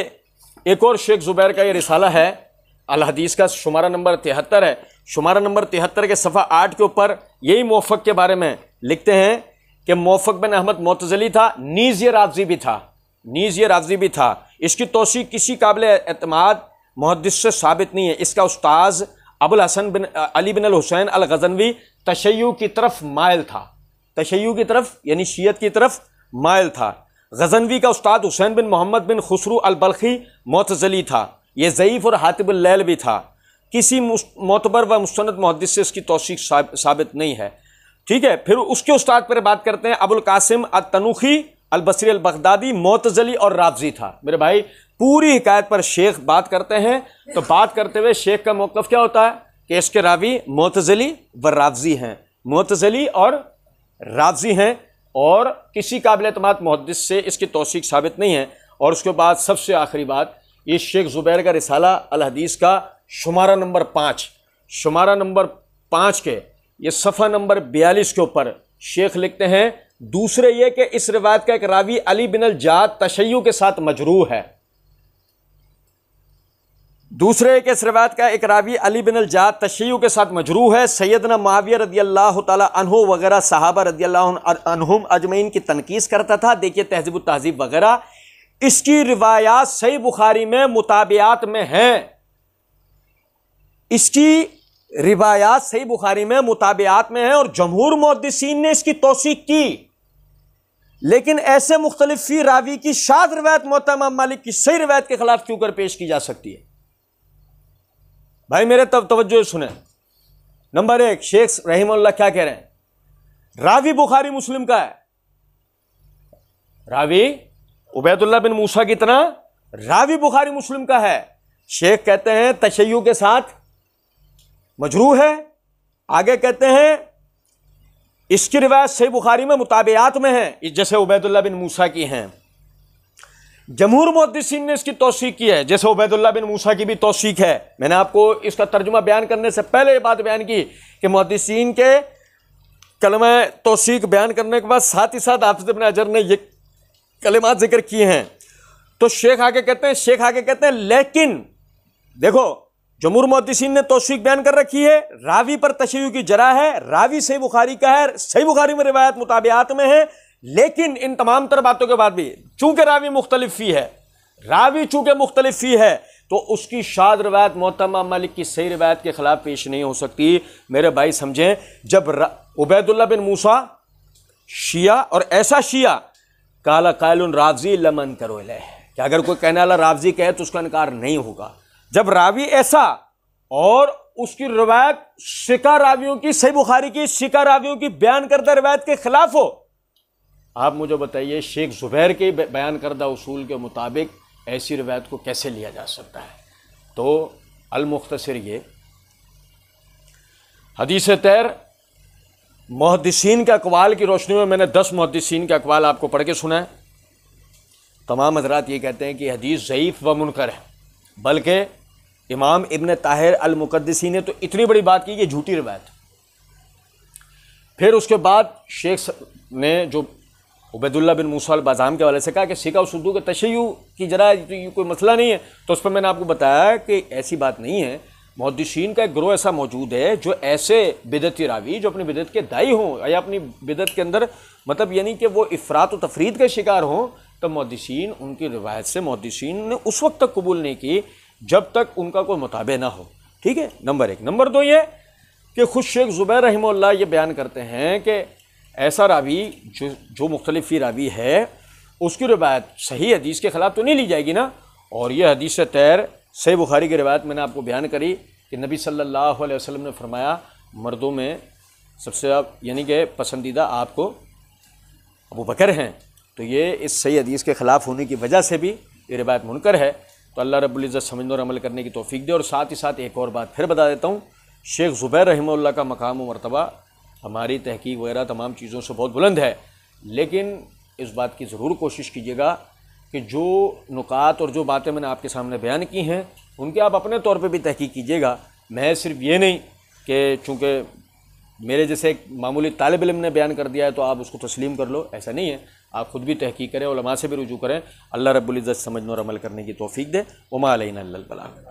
एक और शेख ज़ुबैर का ये रिसाला है अल हदीस का, शुमारा नंबर 73 है। शुमारा नंबर 73 के सफ़ा 8 के ऊपर यही मोफ़क के बारे में लिखते हैं कि मोफ़क बिन अहमद मोतज़ली था, नीज़ ये राफ़ज़ी भी था। इसकी तौसीक़ किसी काबिल एतमाद मुहद्दिस से साबित नहीं है। इसका उस्ताज़ अबुल हसन बिन अली बिन अल हुसैन अल गज़नवी तशय्युअ की तरफ मायल था, तशय्युअ की तरफ यानी शियत की तरफ मायल था। गज़नवी का उस्ताद हुसैन बिन मोहम्मद बिन खुसरू अल बल्खी मोतज़ली था। ये ज़ईफ़ और हातिबुल लैल भी था। किसी मोतबर व मुस्तनद मुहद्दिस से इसकी तौसीक़ साबित नहीं है। ठीक है, फिर उसके उस्ताद पर बात करते हैं, अबुल कासिम अल तनूखी अल बसरी अल बगदादी मोतज़ली और राफ़ज़ी था। मेरे भाई, पूरी हिकायत पर शेख बात करते हैं, तो बात करते हुए शेख का मौक़िफ़ क्या होता है कि इसके रावी मोतज़ली व राफ़ज़ी हैं, मोतज़ली और राफ़ज़ी हैं और किसी काबिल एतमाद मुहद्दिस से इसकी तौसीक़ साबित नहीं है। और उसके बाद सबसे आखिरी बात, ये शेख ज़ुबैर का रिसाला अल हदीस का शुमारा नंबर 5 के ये सफ़ा नंबर 42 के ऊपर शेख लिखते हैं, दूसरे ये कि इस रिवायत का एक रावी अली बिन अल जाद तशय्युअ के साथ मजरूह है। दूसरे के इस रिवायत का एक रावी अली बिन अल जाद तशय्युअ के साथ मजरूह है। सैयदना मुआविया रदियल्लाहु ताला अन्हु वगैरह सहाबा रदियल्लाहु अन्हुम अजमईन की तनकीस करता था। देखिए तहज़ीबुत तहज़ीब वगैरह, इसकी रिवायात सही बुखारी में मुताबियात में हैं, इसकी रिवायात सही बुखारी में मुताबियात में हैं और जमहूर मुहद्दिसीन ने इसकी तौसीक़ की। लेकिन ऐसे मुख्तलिफ फी रावी की शाद रिवायत मुअत्ता इमाम मालिक की सही रिवायत के खिलाफ क्यों कर पेश की जा सकती है। भाई मेरे तवज्जो सुने। नंबर 1, शेख रहीमुल्लाह क्या कह रहे हैं, रावी बुखारी मुस्लिम का है, रावी उबैदुल्लाह बिन मूसा की तरह रावी बुखारी मुस्लिम का है। शेख कहते हैं तशय्युअ के साथ मजरूह है। आगे कहते हैं इसकी रिवायत सही बुखारी में मुताबियात में है, जैसे उबैदुल्लाह बिन मूसा की हैं। जमहूर मुहद्दिसीन ने इसकी तौसीक़ की है, जैसे उबैदुल्लाह बिन मूसा की भी तौसीक़ है। मैंने आपको इसका तर्जुमा बयान करने से पहले ये बात बयान की कि मुहद्दिसीन के कलमा तौसीक बयान करने के बाद साथ ही साथ हाफिज़ इब्न हजर ने ये कलिमात जिक्र किए हैं। तो शेख आगे कहते हैं लेकिन देखो, जमहूर मुहद्दिसीन ने तौसीक बयान कर रखी है, रावी पर तशय्युअ की जरा है, रावी सही बुखारी का है, सही बुखारी में रिवायत मुताबियात में है, लेकिन इन तमाम तर बातों के बाद भी चूंकि रावी मुख्तलिफ फी है, तो उसकी शाद रिवायत मुअत्ता इमाम मालिक की सही रिवायत के खिलाफ पेश नहीं हो सकती। मेरे भाई समझें, जब उबैदुल्लाह बिन मूसा शिया, और ऐसा शिया काला कायलुन रावजी लमन करो कि अगर कोई कहने वाला रावजी कहे तो उसका इनकार नहीं होगा। जब रावी ऐसा और उसकी रिवायत शिका रावियों की, सही बुखारी की शिका रावियों की बयान करदा रिवायत के खिलाफ हो, आप मुझे बताइए शेख जुबैर के बयान करदा उसूल के मुताबिक ऐसी रिवायत को कैसे लिया जा सकता है। तो अल मुख्तसर ये हदीस तैर मुहद्दिसीन के अक़वाल की रोशनी में मैंने 10 मुहद्दिसीन के अक़वाल आपको पढ़ के सुना है। तमाम हज़रात ये कहते हैं कि हदीस ज़ईफ़ व मुनकर है, बल्कि इमाम इब्न ताहिर अल मुक़द्दिसी ने तो इतनी बड़ी बात की कि झूठी रिवायत। फिर उसके बाद शेख ने जो उबैदुल्लाह बिन मूसा अल बाज़ाम के हवाले से कहा कि सिका सुद्दू के तशय्युअ की जरा तो कोई मसला नहीं है, तो उस पर मैंने आपको बताया कि ऐसी बात नहीं है। मुहद्दिसीन का एक ग्रोह ऐसा मौजूद है जो ऐसे बिदअती रावी जो अपनी बिदअत के दाई हों या अपनी बिदअत के अंदर मतलब यानी कि वो इफ़रात व तफरीद के शिकार हों, तो मुहद्दिसीन उनकी रिवायत से मुहद्दिसीन ने उस वक्त तक कबूल नहीं की जब तक उनका कोई मुताबे ना हो। ठीक है, नंबर 1। नंबर 2 ये कि खुद शेख ज़ुबैर रहमहुल्लाह ये बयान करते हैं कि ऐसा रावी जो मुख्तलिफ फ़ी रावी है उसकी रिवायत सही हदीस के ख़िलाफ़ तो नहीं ली जाएगी ना। और ये हदीस तैर सही बुखारी की रिवायत मैंने आपको बयान करी कि नबी सल्लल्लाहु अलैहि वसल्लम ने फरमाया मर्दों में सबसे यानी कि पसंदीदा आपको अबू बकर हैं। तो ये इस सही हदीस के ख़िलाफ़ होने की वजह से भी ये रिवायत मुनकर है। तो अल्लाह रब्बुल इज़्ज़त समझने और अमल करने की तौफीक दे। और साथ ही साथ एक और बात फिर बता देता हूँ, शेख ज़ुबैर रहमहुल्लाह का मकाम व मर्तबा हमारी तहकीक वगैरह तमाम चीज़ों से बहुत बुलंद है, लेकिन इस बात की ज़रूर कोशिश कीजिएगा कि जो नुकात और जो बातें मैंने आपके सामने बयान की हैं उनके आप अपने तौर पे भी तहकीक कीजिएगा। मैं सिर्फ ये नहीं कि चूँकि मेरे जैसे एक मामूली तालिब इल्म ने बयान कर दिया है तो आप उसको तस्लीम कर लो, ऐसा नहीं है। आप ख़ुद भी तहकीक करें, उलमा से भी रुजू करें। अल्लाह रब्बुल इज़्ज़त समझने और अमल करने की तौफीक दे। वमा अलैना इल्लल बलाग।